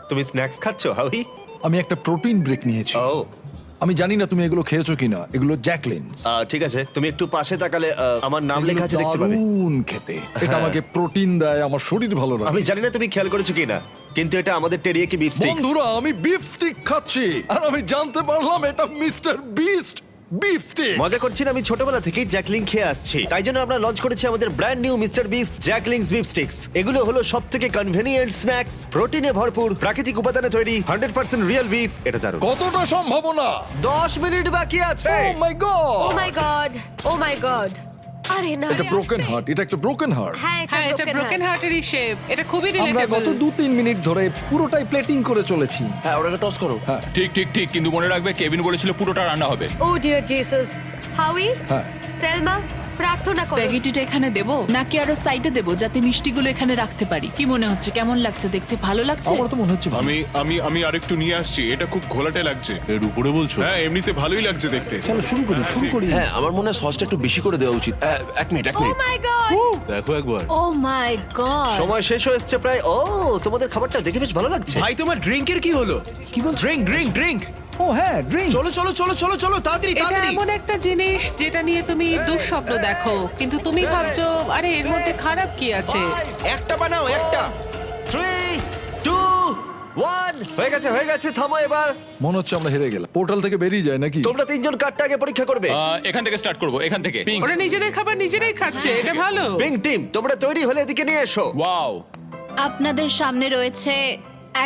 তুমি স্ন্যাক্স খাচ্ছো হাউই? আমি একটা প্রোটিন ব্রেক নিয়েছি। ও আমি জানি না তুমি এগুলো খেয়েছো কিনা। এগুলো জ্যাকলিন। ঠিক আছে, তুমি একটু পাশে তাকালে আমার নাম লেখা আছে দেখতে পাবে। দারুণ খেতে। এটা আমাকে প্রোটিন দেয়, আমার শরীর ভালো আমি রাখে। জানি না তুমি খেয়াল করেছো কিনা, কিন্তু এটা আমাদের টেরিয়াকি বিফ স্টিক্স। বন্ধুরা, আমি বিফ স্টিক খাচ্ছি আর আমি জানতে পারলাম এটা মিস্টার বিস্ট বিফ স্টিক। মজা করছি না, আমি ছোটবেলা থেকেই জ্যাকলিং খেয়ে আসছি, তাই জন্য আমরা লঞ্চ করেছি আমাদের brand new mister beast Jack Link's beef sticks. এগুলো হলো সবথেকে কনভেনিয়েন্ট স্ন্যাক্স, প্রোটিনে ভরপুর, প্রাকৃতিক উপাদানে তৈরি, 100% রিয়েল বিফ। এটা দারুণ। কতটা সম্ভাবনা? 10 মিনিট বাকি আছে। ও মাই গড। ও মাই গড, ও মাই গড। আরে না, এটা ব্রোকেন হার্ট। এটা একটা ব্রোকেন হার্ট। হ্যাঁ হ্যাঁ, এটা broken ব্রোকেন heart। হার্টেরই শেপ। এটা খুবই আমরা রিলেটেবল। গত 2-3 মিনিট ধরে পুরোটাই প্লেটিং করে চলেছি। হ্যাঁ, ওটাকে টস করো। হ্যাঁ ঠিক ঠিক ঠিক, কিন্তু মনে রাখবে কেভিন বলেছিল পুরোটা রান্না হবে। ও ডিয়ার জিসাস। হাউই, হ্যাঁ। সেলমা, প্রার্থনা করো। স্প্যাগেটিটা এখানে দেবো নাকি আরো সাইডে দেবো, যাতে মিষ্টিগুলো এখানে রাখতে পারি? কি মনে হচ্ছে, কেমন লাগছে দেখতে? ভালো লাগছে? আমার তো মনে হচ্ছে ভালো। আমি আমি আমি আরেকটু নিয়ে আসছি, এটা খুব ঘোলাটে লাগছে। এর উপরে বলছো? হ্যাঁ এমনিতে ভালোই লাগছে দেখতে। চলো শুরু করি, শুরু করি। হ্যাঁ, আমার মনে হয় সসটা একটু বেশি করে দেওয়া উচিত। এক মিনিট। ও মাই গড, দেখো একবার। ও মাই গড। সময় শেষ হয়ে এসছে প্রায়। ও তোমাদের খাবারটা দেখে বেশ ভালো লাগছে। ভাই তোমার ড্রিঙ্কের কি হলো? কি বল? Drink drink drink. ও হ্যাঁ, ড্রিঙ্ক। চলো চলো চলো চলো চলো তাড়াতাড়ি এটা তাড়াতাড়ি। এমন একটা জিনিস যেটা নিয়ে তুমি দুঃস্বপ্ন দেখো, কিন্তু তুমি ভাবছো আরে এর মধ্যে খারাপ কি আছে। একটা বানাও একটা। 3, 2, 1 হয়ে গেছে হয়ে গেছে, থামো এবার। মনে হচ্ছে আমরা হেরে গেলাম। পোর্টাল থেকে বেরিয়ে যায় নাকি? তোমরা তিনজন কার্ডটা আগে পরীক্ষা করবে। এখান থেকে স্টার্ট করব, এখান থেকে। পিঙ্ক। ওরা নিজেদের খাবার নিজেরাই খাচ্ছে, এটা ভালো। পিঙ্ক টিম, তোমরা তৈরি হলে এদিকে নিয়ে এসো। ওয়াও, আপনাদের সামনে রয়েছে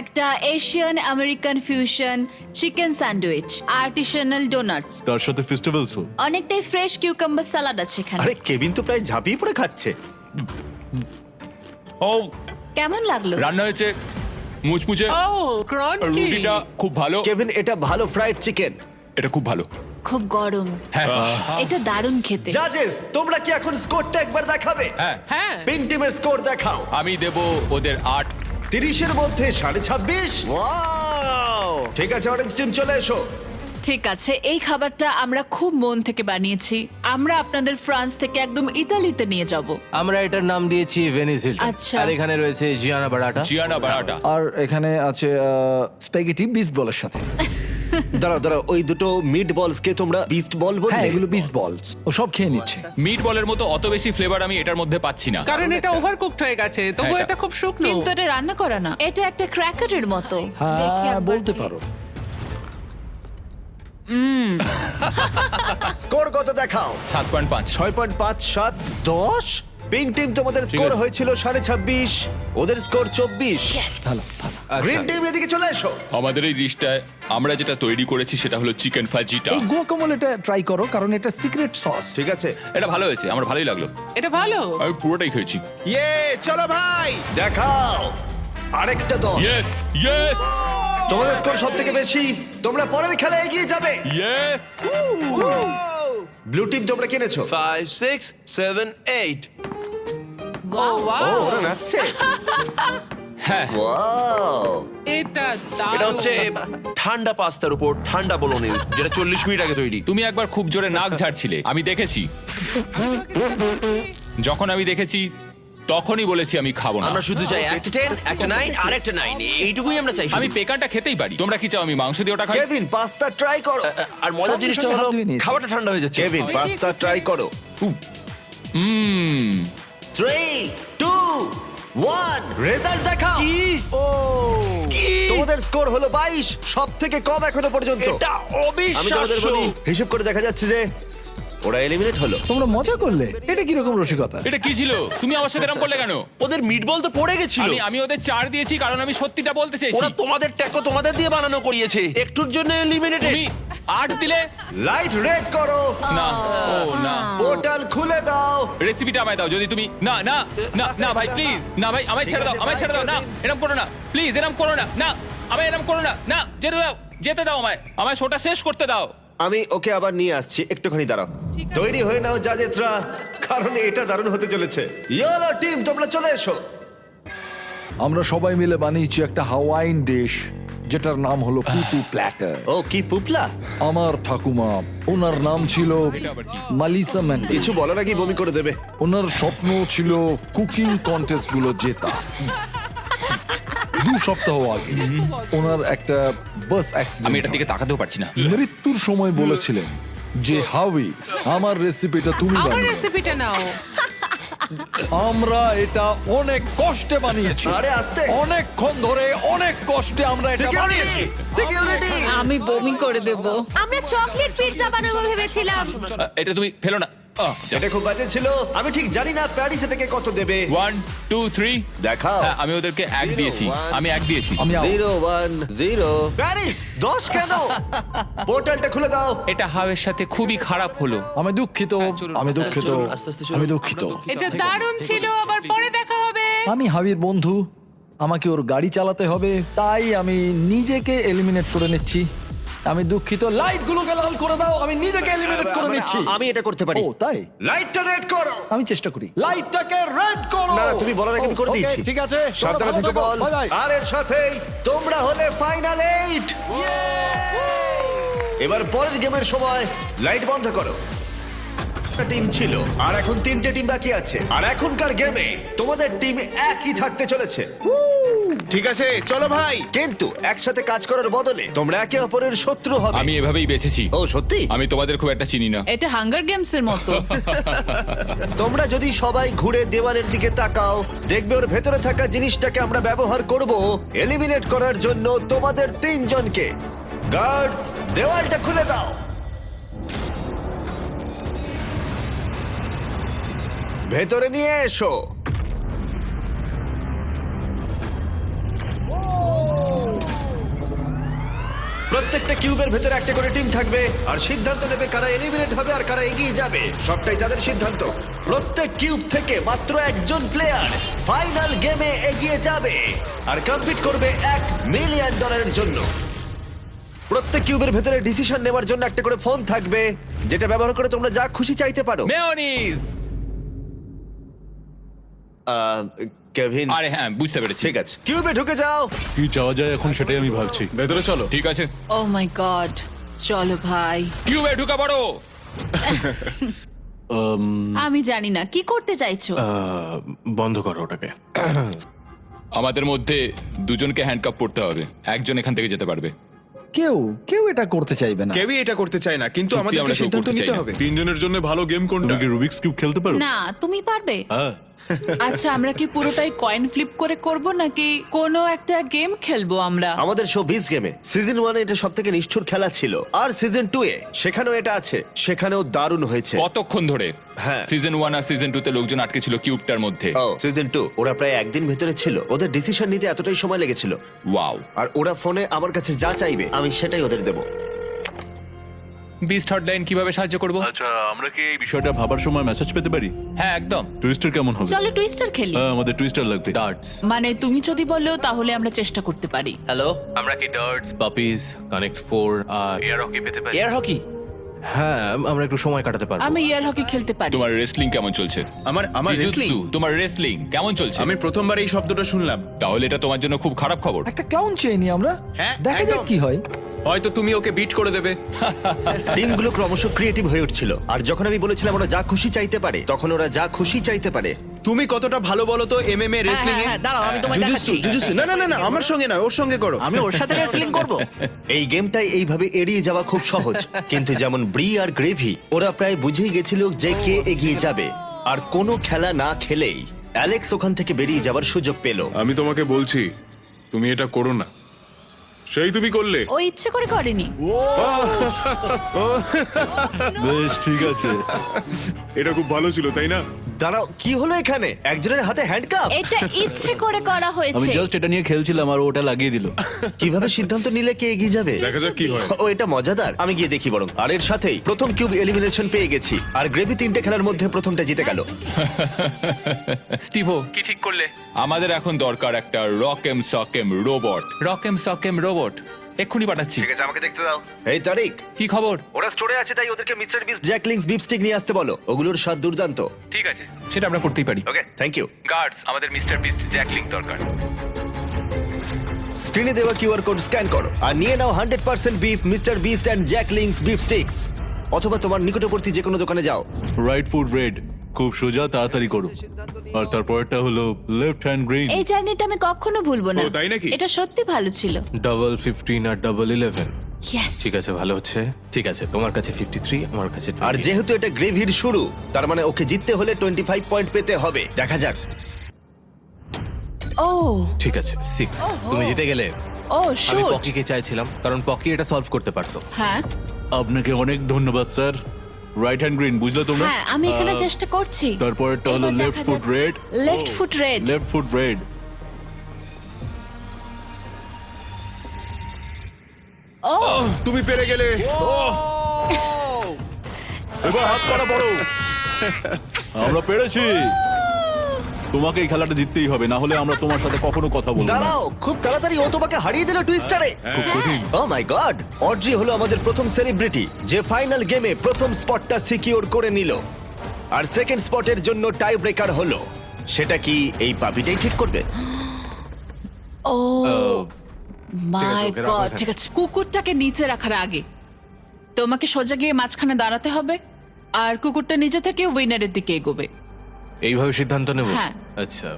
একটা Asian American fusion chicken sandwich, artisanal donuts, তার সাথে ফেস্টিভ্যালসও। অনেকটাই ফ্রেশ কিউকাম্বার স্যালাড আছে এখানে। আরে কেভিন তো প্রায় ঝাঁপিয়ে পড়ে খাচ্ছে। ও কেমন লাগলো? রান্না হয়েছে মুচমুচে, ও ক্রাঞ্চি। রুটিটা খুব ভালো, কেভিন, এটা ভালো ফ্রাইড চিকেন। এটা খুব ভালো। খুব গরম। হ্যাঁ এটা দারুণ খেতে। জাজেস, তোমরা কি এখন স্কোরটা একবার দেখাবে? হ্যাঁ, হ্যাঁ, পিঙ্ক টিমের স্কোর দেখাও। আমি দেব ওদের 8। 30-এর মধ্যে 26.5। ওয়াও! ঠিক আছে, অরেঞ্জ টিম চলে এসো। ঠিক আছে, এই খাবারটা আমরা খুব মন থেকে বানিয়েছি। আমরা আপনাদের ফ্রান্স থেকে একদম ইতালিতে নিয়ে যাব। আমরা এটার নাম দিয়েছি ভেনিস হিলটন। আচ্ছা। আর এখানে রয়েছে জিয়ানা বারাটা। জিয়ানা বারাটা। আর এখানে আছে স্প্যাগেটি বিস্ট বলের সাথে। দাঁড়াও দাঁড়াও, ওই দুটো মিট বলস কে তোমরা বিস্ট বল হ্যাঁ, বললে? এগুলো বিস্ট বল। ও সব খেয়ে নিচ্ছে। মিট বলের মতো অত বেশি ফ্লেভার আমি এটার মধ্যে পাচ্ছি না। কারণ এটা ওভারকুকড হয়ে গেছে, তবু হ্যাঁ, এটা খুব শুকনো। কিন্তু এটা রান্না করা না, এটা একটা ক্র্যাকারের মতো। দেখি হ্যাঁ, একবার বলতে খেয়ে। পারো। স্কোর কত দেখাও? 7.5। 6.5, 7, 10। পিঙ্ক টিম, তোমাদের স্কোর আছে। হয়েছিল 26.5, ওদের স্কোর 24। ভালো ভালো। গ্রিন টিম এদিকে চলে এসো। আমাদের এই ডিশটায় আমরা যেটা তৈরি করেছি সেটা হলো চিকেন ফাজিটা। এই গুয়াকামোলেটা ট্রাই করো, কারণ এটা সিক্রেট সস। ঠিক আছে, এটা ভালো হয়েছে, আমার ভালোই লাগলো। এটা ভালো। আমি পুরোটাই খেয়েছি। ইয়ে চলো ভাই। দেখাও। আরেকটা 10। ইয়েস ইয়েস তোমাদের স্কোর সব থেকে বেশি, তোমরা পরের খেলায় এগিয়ে যাবে। ইয়েস ব্লু টিম তোমরা কিনেছো। 5 6 7 8 ও wow, ও ওরা নাচছে। হ্যাঁ ওয়াও, এটা এটা হচ্ছে দারুণ। ঠান্ডা পাস্তার উপর ঠান্ডা বোলোনিজ, যেটা 40 মিনিট আগে তৈরি। তুমি একবার খুব জোরে নাক ঝাড়ছিলে, আমি দেখেছি। যখন আমি দেখেছি তখনই বলেছি আমি খাবো না। আমরা শুধু চাই একটা 10 একটা 9 আর একটা 9, এইটুকুই আমরা চাই। আমি পেকানটা খেতেই পারি। তোমরা কি চাও আমি মাংস দিয়ে ওটা খাই? কেভিন পাস্তা ট্রাই করো। আর মজার জিনিসটা হলো খাবারটা ঠান্ডা হয়ে যাচ্ছে। কেভিন পাস্তা ট্রাই করো। হুম 3 2 1 রেজাল্ট দেখাও। তোমাদের স্কোর হলো 22, সব থেকে কম এখনো পর্যন্ত। এটা আমি তোমাদের অবিশ্বাস্য। বলি, হিসেব করে দেখা যাচ্ছে যে ওরা এলিমিনেট হলো। তোমরা মজা করলে, এটা কিরকম রসিকতা? এটা কি ছিল? তুমি আমার সাথে এরকম করলে কেন? ওদের মিটবল তো পড়ে গেছিল। আমি ওদের 4 দিয়েছি কারণ আমি সত্যিটা বলতে চাইছি। ওরা তোমাদের ট্যাকো তোমাদের দিয়ে বানানো করিয়েছে, একটুর জন্য এলিমিনেটেড। তুমি 8 দিলে লাইট রেড করো, না। ও না, পোর্টাল খুলে দাও। রেসিপিটা আমায় দাও। যদি তুমি না না না না ভাই প্লিজ, না ভাই আমায় ছেড়ে দাও, আমায় ছেড়ে দাও। না এরকম করো না প্লিজ, এরকম করো না। না আমায় এরকম করো না। না যেতে দাও আমায় শোটা শেষ করতে দাও। আমি ওকে আবার নিয়ে আসছি, একটুখানি দাঁড়াও। তৈরি হয়ে নাও জাজেসরা, কারণ এটা দারুণ হতে চলেছে। ইয়েলো টিম তোমরা চলে এসো। আমরা সবাই মিলে বানিয়েছি একটা হাওয়াইন ডিশ, যেটার নাম হলো পুপু প্ল্যাটার। ও কি পুপলা? আমার ঠাকুমা, ওনার নাম ছিল মালিসা মেন্ডেস। কিছু বলার আগেই বমি করে দেবে। ওনার স্বপ্ন ছিল কুকিং কন্টেস্ট গুলো জেতা। 2 সপ্তাহ আগে ওনার একটা বাস আমি অ্যাক্সিডেন্ট। এটার দিকে তাকাতেও পারছি না। মৃত্যুর সময় বলেছিলেন যে হাউই, আমার রেসিপিটা তুমি আমার বানিও। রেসিপিটা নাও। আমরা এটা অনেক কষ্টে বানিয়েছি, আরে আস্তে। অনেকক্ষণ ধরে অনেক কষ্টে আমরা এটা সিকিউরিটি, বানিয়েছি। সিকিউরিটি। আমি বমি করে দেব। আমরা চকলেট পিৎজা বানাবো ভেবেছিলাম। এটা তুমি ফেলো না। এটা খুব বাজে ছিল। আমি ঠিক জানি না প্যারিস এটাকে কত দেবে। 1 2 3 দেখাও। হ্যাঁ, আমি ওদেরকে 1 দিয়েছি। আমি 1 দিয়েছি। আমি out। 0 1 0 প্যারিস 10 কেন? পোর্টালটা খুলে দাও। এটা হাওয়ের সাথে খুবই খারাপ হলো। আমি দুঃখিত, চলুন, আমি দুঃখিত, চলুন, আস্তে আস্তে চলুন। আমি দুঃখিত। এটা দারুণ ছিল, আবার পরে দেখা হবে। আমি হাবির বন্ধু, আমাকে ওর গাড়ি চালাতে হবে, তাই আমি নিজেকে এলিমিনেট করে নিচ্ছি। আমি দুঃখিত, লাইট গুলোকে লাল করে দাও, আমি নিজেকে এলিমিনেট করে নিচ্ছি। আমি এটা করতে পারি। ও তাই? লাইটটা রেড করো। আমি চেষ্টা করি, লাইটটাকে রেড করো। না না, তুমি বলার আগে আমি করে ওকে, দিয়েছি। ঠিক আছে, সাবধানে থেকে বল। Bye bye. আর এর সাথেই তোমরা হলে ফাইনাল 8। এবার পরের গেমের সময় লাইট বন্ধ করো। একটা টিম ছিল আর এখন 3টে টিম বাকি আছে, আর এখনকার গেমে তোমাদের টিম একই থাকতে চলেছে। ঠিক আছে চলো ভাই। কিন্তু একসাথে কাজ করার বদলে তোমরা একে অপরের শত্রু হবে। আমি এভাবেই বেঁচেছি। ও সত্যি? আমি তোমাদের খুব একটা চিনি না। এটা হাঙ্গার গেমস এর মতো। তোমরা যদি সবাই ঘুরে দেওয়ালের দিকে তাকাও, দেখবে ওর ভেতরে থাকা জিনিসটাকে আমরা ব্যবহার করব এলিমিনেট করার জন্য তোমাদের 3 জনকে। গার্ডস, দেওয়ালটা খুলে দাও। ভেতরে নিয়ে এসো। প্রত্যেকটা কিউবের ভেতরে একটা করে টিম থাকবে, আর সিদ্ধান্ত নেবে কারা এলিমিনেট হবে আর কারা এগিয়ে যাবে। সবটাই তাদের সিদ্ধান্ত। প্রত্যেক কিউব থেকে মাত্র একজন প্লেয়ার ফাইনাল গেমে এগিয়ে যাবে আর কম্পিট করবে $1 মিলিয়ন জন্য। প্রত্যেক কিউবের ভেতরে ডিসিশন নেওয়ার জন্য একটা করে ফোন থাকবে, যেটা ব্যবহার করে তোমরা যা খুশি চাইতে পারো। মেয়োনিজ। কেভিন, আরে হ্যাঁ, বুঝতে পেরেছি। ঠিক আছে, কিউবে ঢুকে যাও। কি চাওয়া যায় এখন সেটাই আমি ভাবছি। ভেতরে চলো। ঠিক আছে, ও মাই গড, চলো ভাই। কিউবে ঢুকে পড়ো। আমি জানি না কি করতে চাইছো। বন্ধ করো ওটাকে। আমাদের মধ্যে 2 জনকে হ্যান্ডকাপ পড়তে হবে। একজন এখান থেকে যেতে পারবে। কেউ এটা করতে চাইবে না। কেউই এটা করতে চায় না, কিন্তু সত্যি আমাদেরকে আমরা কেউ সিদ্ধান্ত করতে চাই নিতে না। হবে। 3 জনের জন্য ভালো গেম কোনটা? তুমি কি রুবিক্স কিউব খেলতে পারো? না, তুমি পারবে। হ্যাঁ। আচ্ছা, আমরা কি পুরোটাই কয়েন ফ্লিপ করে করব নাকি কোনো একটা গেম খেলবো আমরা? আমাদের শো 20 গেমে সিজন 1 এটা সবথেকে নিষ্ঠুর খেলা ছিল, আর সিজন 2 এ সেখানেও এটা আছে, সেখানেও দারুণ হয়েছে। কতক্ষণ ধরে? হ্যাঁ। সিজন 1 আর সিজন 2 তে লোকজন আটকে ছিল কিউবটার মধ্যে। ও সিজন 2 ওরা প্রায় একদিন ভেতরে ছিল। ওদের ডিসিশন নিতে এতটাই সময় লেগেছিল। ওয়াও। আর ওরা ফোনে আমার কাছে যা চাইবে আমি সেটাই ওদের দেব। বিস্ট হটলাইন কিভাবে সাহায্য করব? আচ্ছা আমরা কি এই বিষয়টা ভাবার সময় মেসেজ পেতে পারি? হ্যাঁ একদম। টুইস্টার কেমন হবে? চলো টুইস্টার খেলি। হ্যাঁ আমাদের টুইস্টার লাগবে। ডার্টস। মানে তুমি যদি বলো তাহলে আমরা চেষ্টা করতে পারি। হ্যালো, আমরা কি ডার্টস, পাপিজ, কানেক্ট 4 আর এয়ার হকি পেতে পারি? Air hockey? হ্যাঁ, আমরা একটু সময় কাটাতে পারবো। আমি এয়ার হকি খেলতে পারি। তোমার রেসলিং কেমন চলছে? আমার রেসলিং, জিজুৎসু, তোমার রেসলিং কেমন চলছে? আমি প্রথমবার এই শব্দটা শুনলাম। তাহলে এটা তোমার জন্য খুব খারাপ খবর। একটা ক্লাউন চেয়ে নি আমরা, হ্যাঁ, দেখা যাক একদম। কি হয়। হয়তো তুমি ওকে বিট করে দেবে। টিমগুলো ক্রমশ ক্রিয়েটিভ হয়ে উঠছিল, আর যখন আমি বলেছিলাম ওরা যা খুশি চাইতে পারে, তখন ওরা যা খুশি চাইতে পারে। তুমি কতটা ভালো বলো তো এমএমএ রেসলিং এ? দাঁড়াও আমি তোমায় জুজুৎসু, জুজুৎসু। না না না না, আমার সঙ্গে না, ওর সঙ্গে করো। আমি ওর সাথে রেসলিং করব। এই গেমটাই এইভাবে এড়িয়ে যাওয়া খুব সহজ, কিন্তু যেমন ব্রি আর গ্রেভি ওরা প্রায় বুঝেই গেছিল যে কে এগিয়ে যাবে, আর কোনো খেলা না খেলেই অ্যালেক্স ওখান থেকে বেরিয়ে যাওয়ার সুযোগ পেল। আমি তোমাকে বলছি তুমি এটা করো না। সেই তুমি করলে। ও ইচ্ছে করে করেনি। বেশ ঠিক আছে। এটা খুব ভালো ছিল তাই না? দাঁড়াও, কি হলো এখানে? একজনের হাতে হ্যান্ডকাপ। এটা ইচ্ছে করে করা আমি হয়েছে। জাস্ট এটা নিয়ে খেলছিলাম আর ওটা লাগিয়ে দিল। কিভাবে সিদ্ধান্ত নিলে কে এগিয়ে যাবে? দেখা যাক কি হয়। ও এটা মজাদার, আমি গিয়ে দেখি বরং। আর এর সাথেই প্রথম কিউব এলিমিনেশন পেয়ে গেছি, আর গ্রেভি 3টে খেলার মধ্যে প্রথমটা জিতে গেল। স্টিভো, কি ঠিক করলে? আমাদের এখন দরকার একটা রকেম সকেম রোবট। রকেম সকেম রোবট এক্ষুনি পাঠাচ্ছি। ঠিক আছে, আমাকে দেখতে দাও। এই তারিক, কি খবর? ওরা স্টোরে আছে, তাই ওদেরকে mister beast Jack Link's beef stick নিয়ে আসতে বলো। ওগুলোর স্বাদ দুর্দান্ত। ঠিক আছে, সেটা আমরা করতেই পারি। Okay, thank you. গার্ডস, আমাদের মিস্টার বিস্ট জ্যাকলিং দরকার। স্ক্রিনে দেওয়া কিউআর কোড স্ক্যান করো আর নিয়ে নাও 100% beef mister Beast and Jack Link's beef sticks, অথবা তোমার নিকটবর্তী যে কোনো দোকানে যাও। রাইট ফুট রেড, খুব সোজা, তাড়াতাড়ি করো। আর তারপরটা হলো লেফট হ্যান্ড গ্রিন। এই জার্নিটা আমি কখনো ভুলবো না। ও, তাই নাকি? এটা সত্যি ভালো ছিল। ডাবল 15 আর ডাবল 11। ইয়েস। ঠিক আছে, ভালো হচ্ছে। ঠিক আছে, তোমার কাছে 53, আমার কাছে 20। আর যেহেতু এটা গ্রেভির শুরু, তার মানে ওকে জিততে হলে 25 পয়েন্ট পেতে হবে। দেখা যাক। ও ঠিক আছে 6। তুমি জিতে গেলে। ও আমি শুট। পকিকে চাইছিলাম কারণ পকি এটা সলভ করতে পারতো। হ্যাঁ আপনাকে অনেক ধন্যবাদ স্যার। রাইট হ্যান্ড গ্রিন, বুঝলে তোমরা? হ্যাঁ, আমি এখানে চেষ্টা করছি। তারপরটা হলো এবার লেফট দেখা ফুট যাক। Red. Left foot red. Left foot red. ও তুমি পেরে গেলে। এবার হাত করা বড়। আমরা পেরেছি। তোমাকে এই খেলাটা জিততেই হবে, না হলে আমরা তোমার সাথে কখনো কথা বলবো না। দাঁড়াও, খুব তাড়াতাড়ি ও তোমাকে হারিয়ে দিল টুইস্টারে। খুব কঠিন। ও মাই গড! অড্রি হলো আমাদের প্রথম সেলিব্রিটি যে ফাইনাল গেমে প্রথম স্পটটা সিকিউর করে নিল। আর সেকেন্ড স্পটের জন্য টাই ব্রেকার হলো। সেটা কি এই পাপিটাই ঠিক করবে? ও মাই ওকে রাখো গড। এখানে। ঠিক আছে, কুকুরটাকে নিচে রাখার আগে তোমাকে সোজা গিয়ে মাঝখানে দাঁড়াতে হবে, আর কুকুরটা নিজে থেকে উইনারের দিকে এগোবে। এইভাবে সিদ্ধান্ত নেব? হ্যাঁ। আচ্ছা।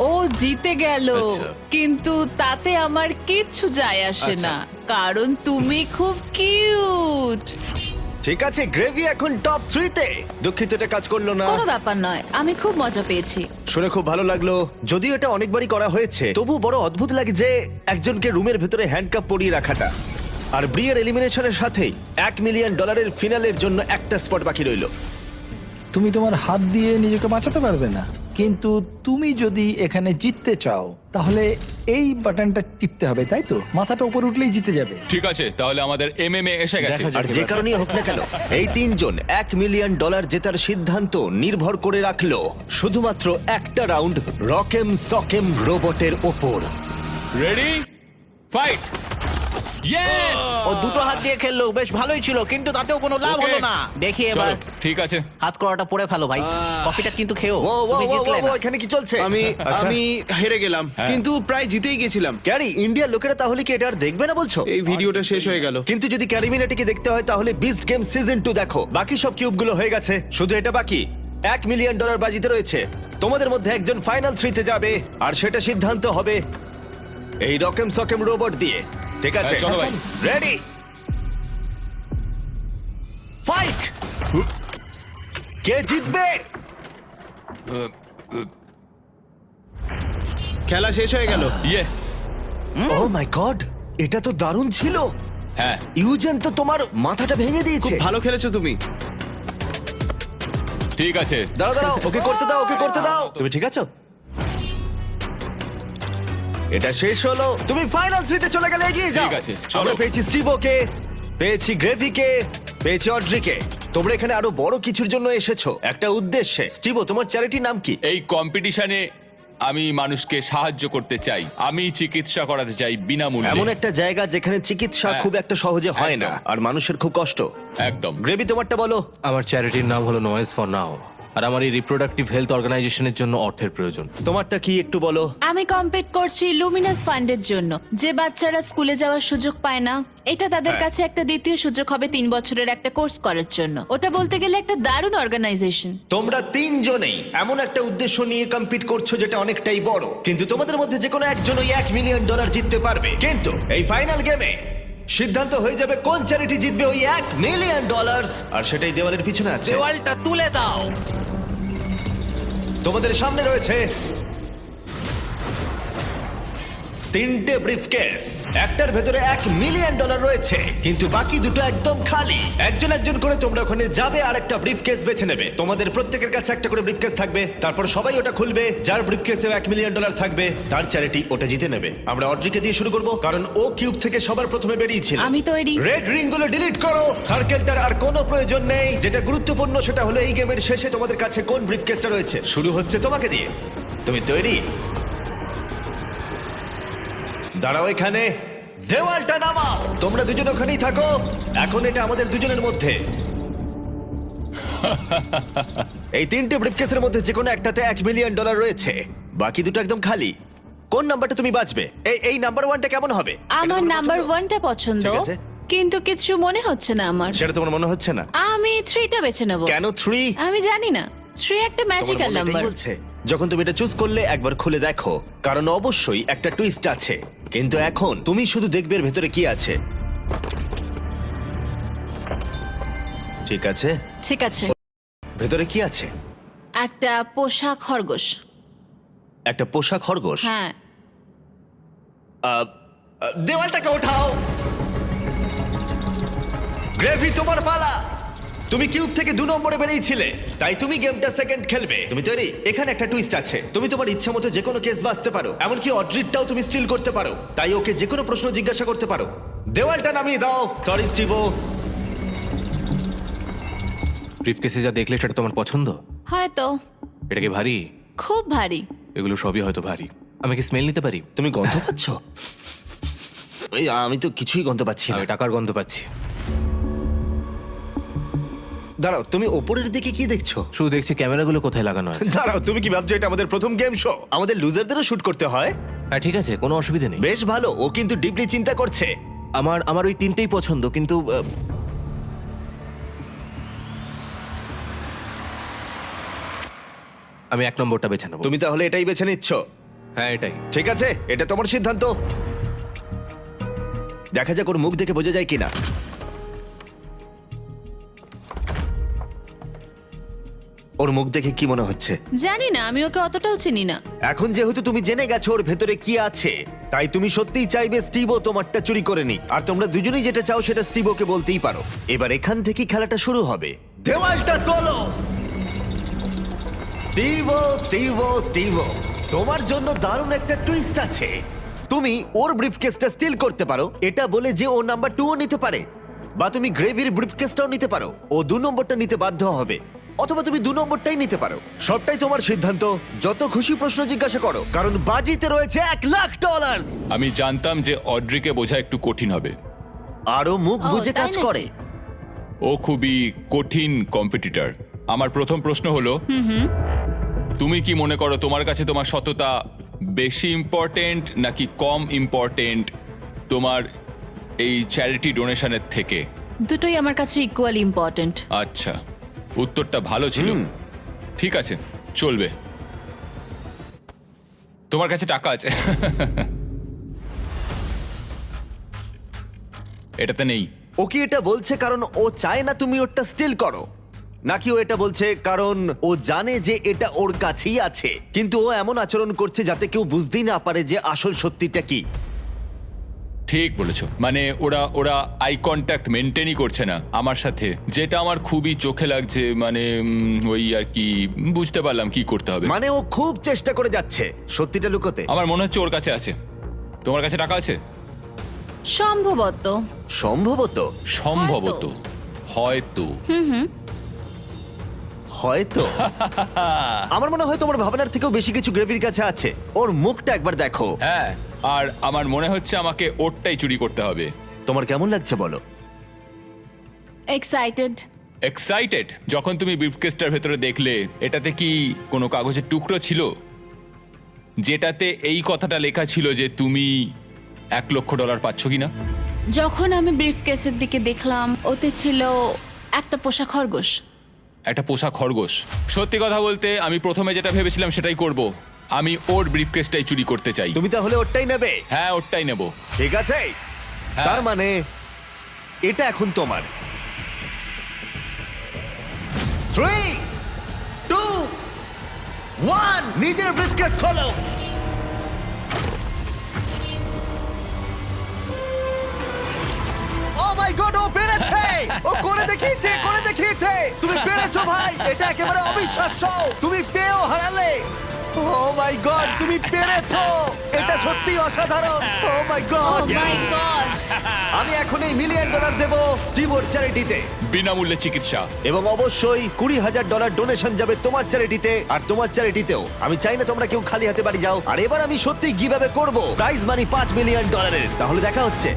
ও জিতে গেল, আচ্ছা। কিন্তু তাতে আমার কিচ্ছু যায় আসে আচ্ছা। না, কারণ তুমি খুব কিউট। ঠিক আছে, গ্রেভি এখন টপ 3-তে। দুঃখিত এটা কাজ করলো না। কোনো ব্যাপার নয়, আমি খুব মজা পেয়েছি। শুনে খুব ভালো লাগলো। যদিও এটা অনেকবারই করা হয়েছে, তবু বড় অদ্ভুত লাগে যে একজনকে রুমের ভেতরে হ্যান্ডকাপ পরিয়ে রাখাটা। আর ব্রিয়ার এলিমিনেশনের সাথেই $1 মিলিয়ন ফিনালের জন্য একটা স্পট বাকি রইলো। তুমি তোমার হাত দিয়ে নিজেকে বাঁচাতে পারবে না, কিন্তু তুমি যদি এখানে জিততে চাও তাহলে এই বাটনটা টিপতে হবে, তাই তো? মাথাটা উপরে উঠলেই জিতে যাবে। ঠিক আছে, তাহলে আমাদের এমএমএ এসে গেছে। দেখা যাক। আর যে কারণেই হোক না কেন, এই তিনজন $1 মিলিয়ন জেতার সিদ্ধান্ত নির্ভর করে রাখলো শুধুমাত্র একটা রাউন্ড রকেম সকেম রোবটের ওপর। Ready, fight! ইয়েস! ও দুটো হাত দিয়ে খেললো, বেশ ভালোই ছিল, কিন্তু তাতেও কোনো লাভ Okay. হলো না। দেখি এবার ঠিক আছে। হাত করাটা পড়ে ফেলো ভাই। কফিটা কিন্তু খেও। ও ও তুমি ও, জিতলে ও, না। এখানে কি চলছে? আচ্ছা। আমি হেরে গেলাম, কিন্তু প্রায় জিতেই গেছিলাম। ক্যারি, ইন্ডিয়ার লোকেরা তাহলে কি এটা আর দেখবে না বলছো? এই ভিডিওটা শেষ হয়ে গেল। কিন্তু যদি ক্যারিমিনাটিকে দেখতে হয় তাহলে বিস্ট গেম সিজন 2 দেখো। বাকি সব কিউবগুলো হয়ে গেছে, শুধু এটা বাকি। $1 মিলিয়ন বাজিতে রয়েছে। তোমাদের মধ্যে একজন ফাইনাল 3-তে যাবে, আর সেটা সিদ্ধান্ত হবে এই রকেম সকেম রোবট দিয়ে। ঠিক আছে, হ্যাঁ, চলো ভাই। Ready, fight! কে জিতবে? খেলা শেষ হয়ে গেল। ইয়েস! ও মাই গড, এটা তো দারুণ ছিল। হ্যাঁ, ইউজেন তো তোমার মাথাটা ভেঙে দিয়েছে। ভালো খেলেছো তুমি। ঠিক আছে। দাঁড়াও দাঁড়াও, ওকে করতে দাও, ওকে করতে দাও। তুমি ঠিক আছো? এটা শেষ হলো, তুমি ফাইনাল 3-তে চলে গেলে, এগিয়ে যাও। ঠিক আছে, চলো। আমরা পেয়েছি স্টিভোকে, পেয়েছি গ্রেভিকে, পেয়েছি অড্রিকে। তোমরা এখানে আরো বড় কিছুর জন্য এসেছো, একটা উদ্দেশ্যে। স্টিভো, তোমার চ্যারিটির নাম কি? এই কম্পিটিশনে আমি মানুষকে সাহায্য করতে চাই, আমি চিকিৎসা করাতে চাই বিনামূল্যে। এমন একটা জায়গা যেখানে চিকিৎসা হ্যাঁ, খুব একটা সহজে হয় না, একদম। আর মানুষের খুব কষ্ট। একদম। গ্রেভি, তোমারটা বলো। আমার চ্যারিটির নাম হলো নয়েজ ফর নাও, আর আমার এই রিপ্রোডাক্টিভ হেলথ অর্গানাইজেশনের জন্য অর্থের প্রয়োজন। তোমারটা কি একটু বলো। আমি কম্পিট করছি লুমিনাস ফান্ডের জন্য, যে বাচ্চারা স্কুলে যাওয়ার সুযোগ পায় না। এটা তাদের কাছে একটা দ্বিতীয় সুযোগ হবে 3 বছরের একটা কোর্স করার জন্য। ওটা বলতে গেলে একটা দারুণ অর্গানাইজেশন। তোমরা তিনজনেই এমন একটা উদ্দেশ্য নিয়ে কম্পিট করছো যেটা অনেকটাই বড়, কিন্তু তোমাদের মধ্যে যে কোনো একজনই $1 মিলিয়ন জিততে পারবে। কিন্তু এই ফাইনাল গেমে সিদ্ধান্ত হয়ে যাবে কোন চ্যারিটি জিতবে ওই $1 মিলিয়ন, আর সেটাই দেওয়ালের পিছনে আছে। দেওয়ালটা তুলে দাও। তোমাদের সামনে রয়েছে 3টে ব্রিফকেস। একটার ভেতরে $1 মিলিয়ন রয়েছে, কিন্তু বাকি দুটো একদম খালি। একজন একজন করে তোমরা ওখানে যাবে আর একটা ব্রিফকেস বেছে নেবে। তোমাদের প্রত্যেকের কাছে একটা করে ব্রিফকেস থাকবে, তারপর সবাই ওটা খুলবে। যার ব্রিফকেসে $1 মিলিয়ন থাকবে তার চ্যারিটি ওটা জিতে নেবে। আমরা অড্রিকে দিয়ে শুরু করব, কারণ ও কিউব থেকে সবার প্রথমে বেরিয়েছিল। আমি তৈরি। রেড রিং গুলো ডিলিট করো। সার্কেলটার আর কোনো প্রয়োজন নেই। যেটা গুরুত্বপূর্ণ সেটা হলো এই গেমের শেষে তোমাদের কাছে কোন ব্রিফকেসটা রয়েছে। শুরু হচ্ছে তোমাকে দিয়ে। তুমি তৈরি? দাঁড়াও এখানে, দেওয়ালটা নামাও। তোমরা দুজন ওখানেই থাকো, এখন এটা আমাদের দুজনের মধ্যে। এই 3টে ব্রিফকেসের মধ্যে যে কোনো একটাতে $1 মিলিয়ন রয়েছে, বাকি দুটো একদম খালি। কোন নাম্বারটা তুমি বাঁচবে? এই নাম্বার 1টা কেমন হবে? আমার নাম্বার 1টা পছন্দ, ঠিক আছে। কিন্তু কিছু মনে হচ্ছে না আমার। সেটা তোমার মনে হচ্ছে না? আমি 3টা বেছে নেব। কেন 3? আমি জানি না, 3 একটা ম্যাজিক্যাল নাম্বার। যখন তুমি এটা চুজ করলে একবার খুলে দেখো, কারণ অবশ্যই একটা টুইস্ট আছে। কিন্তু এখন তুমি শুধু দেখবে এর ভেতরে কি আছে। ঠিক আছে, ঠিক আছে। ভেতরে কি আছে? একটা পোষা খরগোশ। একটা পোষা খরগোশ? হ্যাঁ। দেওয়ালটাকে ওঠাও। গ্রেভি, তোমার পালা। তুমি কিউব থেকে 2 নম্বরে বেরিয়েছিলে, তাই তুমি গেমটা সেকেন্ড খেলবে। তুমি তৈরি? এখানে একটা টুইস্ট আছে। তুমি তোমার ইচ্ছা মতো যে কোনো কেস বাঁচতে পারো, এমনকি অড্রিটটাও তুমি স্টিল করতে পারো। তাই ওকে যে কোনো প্রশ্ন জিজ্ঞাসা করতে পারো। দেওয়ালটা নামিয়ে দাও। সরি স্টিভো। ব্রিফকেসে যা দেখলে সেটা তোমার পছন্দ? হয়তো। এটা কি ভারী? খুব ভারী। এগুলো সবই হয়তো ভারী। আমি কি স্মেল নিতে পারি? তুমি গন্ধ পাচ্ছ? আমি তো কিছুই গন্ধ পাচ্ছি না। আমি টাকার গন্ধ পাচ্ছি। দাঁড়াও, তুমি ওপরের দিকে কি দেখছো? শুধু দেখছি ক্যামেরাগুলো কোথায় লাগানো আছে। দাঁড়াও, তুমি কি ভাবছো এটা আমাদের প্রথম গেম শো? আমাদের লুজারদেরও শুট করতে হয়। হ্যাঁ ঠিক আছে, কোনো অসুবিধা নেই। বেশ ভালো, ও কিন্তু ডিপলি চিন্তা করছে। আমার ওই 3টেই পছন্দ, কিন্তু আমি 1 নম্বরটা বেছে নেবো। তুমি তাহলে এটাই বেছে নিচ্ছ? হ্যাঁ এটাই। ঠিক আছে, এটা তোমার সিদ্ধান্ত। দেখা যাক ওর মুখ দেখে বোঝা যায় কিনা। ওর মুখ দেখে কি মনে হচ্ছে? জানি না, আমি ওকে অতটাও চিনি না। এখন যেহেতু তুমি জেনে গেছো ওর ভেতরে কি আছে, তাই তুমি সত্যিই চাইবে স্টিভো তোমারটা চুরি করে নি। আর তোমরা দুজনেই যেটা চাও সেটা স্টিভোকে বলতেই পারো। এবার এখান থেকে খেলাটা শুরু হবে। দেওয়ালটা তোলো। স্টিভো, স্টিভো, স্টিভো, তোমার জন্য দারুণ একটা টুইস্ট আছে। তুমি ওর ব্রিফকেসটা স্টিল করতে পারো, এটা বলে যে ও নাম্বার 2ও নিতে পারে, বা তুমি গ্রেভির ব্রিফকেসটাও নিতে পারো। ও 2 নম্বরটা নিতে বাধ্য হবে, অথবা তুমি 2 নম্বরটাই নিতে পারো। সবটাই তোমার সিদ্ধান্ত। যত খুশি প্রশ্ন জিজ্ঞাসা করো, কারণ বাজিতে রয়েছে $1 লাখ। আমি জানতাম যে অড্রিকে বোঝা একটু কঠিন হবে। আরো মুখ ও, বুঝে তাই কাজ নাকি? করে। ও খুবই কঠিন কম্পিটিটর। আমার প্রথম প্রশ্ন হলো, তুমি কি মনে করো তোমার কাছে তোমার সততা বেশি ইম্পর্টেন্ট নাকি কম ইম্পর্টেন্ট তোমার এই চ্যারিটি ডোনেশনের থেকে? দুটোই আমার কাছে ইকুয়ালি ইম্পর্ট্যান্ট। আচ্ছা, উত্তরটা ভালো ছিল। ঠিক আছে, চলবে। তোমার কাছে টাকা আছে। এটাতে নেই। ও কি এটা বলছে কারণ ও চায় না তুমি ওটা স্টিল করো, নাকি ও এটা বলছে কারণ ও জানে যে এটা ওর কাছেই আছে, কিন্তু ও এমন আচরণ করছে যাতে কেউ বুঝতেই না পারে যে আসল সত্যিটা কি? ঠিক বলেছো, মানে ওরা ওরা আই কন্ট্যাক্ট মেনটেনই করছে না আমার সাথে, যেটা আমার খুবই চোখে লাগছে। মানে ওই আর কি, বুঝতে পারলাম কি করতে হবে। মানে ও খুব চেষ্টা করে যাচ্ছে সত্যিটা লুকোতে। আমার মনে হচ্ছে ওর কাছে আছে। তোমার কাছে টাকা আছে? সম্ভবত। সম্ভবত। সম্ভবত, হয়তো। হয়তো আমার মনে হয় তোমার ভাবনার থেকেও বেশি কিছু গ্রেভির কাছে আছে। ওর মুখটা একবার দেখো। হ্যাঁ, আর আমার মনে হচ্ছে আমাকে ওরটাই চুরি করতে হবে। তোমার কেমন লাগছে বলো? এক্সাইটেড। এক্সাইটেড? যখন তুমি ব্রিফকেসটার ভেতরে দেখলে, এটাতে কি কোনো কাগজের টুকরো ছিল যেটাতে এই কথাটা লেখা ছিল যে তুমি $1 লক্ষ পাচ্ছ কিনা? যখন আমি ব্রিফকেসের দিকে দেখলাম, ওতে ছিল একটা পোষা খরগোশ। একটা পোষা খরগোশ? সত্যি কথা বলতে আমি প্রথমে যেটা ভেবেছিলাম সেটাই করব। আমি ওর ব্রিফকেসটাই চুরি করতে চাই। তুমি তাহলে ওরটাই নেবে? হ্যাঁ, ওরটাই নেব। ঠিক আছে, তার মানে এটা এখন তোমার। 3, 2, 1, নিজের ব্রিফকেস খোলো। ও মাই গড, ও পেরেছে! ও করে দেখিয়েছে, করে দেখিয়েছে! তুমি পেরেছো ভাই, এটা একেবারে অবিশ্বাস্য। তুমি পেয়েও হারালে। ও মাই গড, তুমি পেরেছো! এটা সত্যি অসাধারণ। ও মাই ও গড! মাই গড! আমি এখন এই $1 মিলিয়ন দেব স্টিভোর চ্যারিটিতে, বিনামূল্যে চিকিৎসা। এবং অবশ্যই $20,000 ডোনেশন যাবে তোমার চ্যারিটিতে আর তোমার চ্যারিটিতেও। আমি চাই না তোমরা কেউ খালি হাতে বাড়ি যাও। আর এবার আমি সত্যি গিভঅ্যাওয়ে করব প্রাইজ মানি $5 মিলিয়ন। তাহলে দেখা হচ্ছে।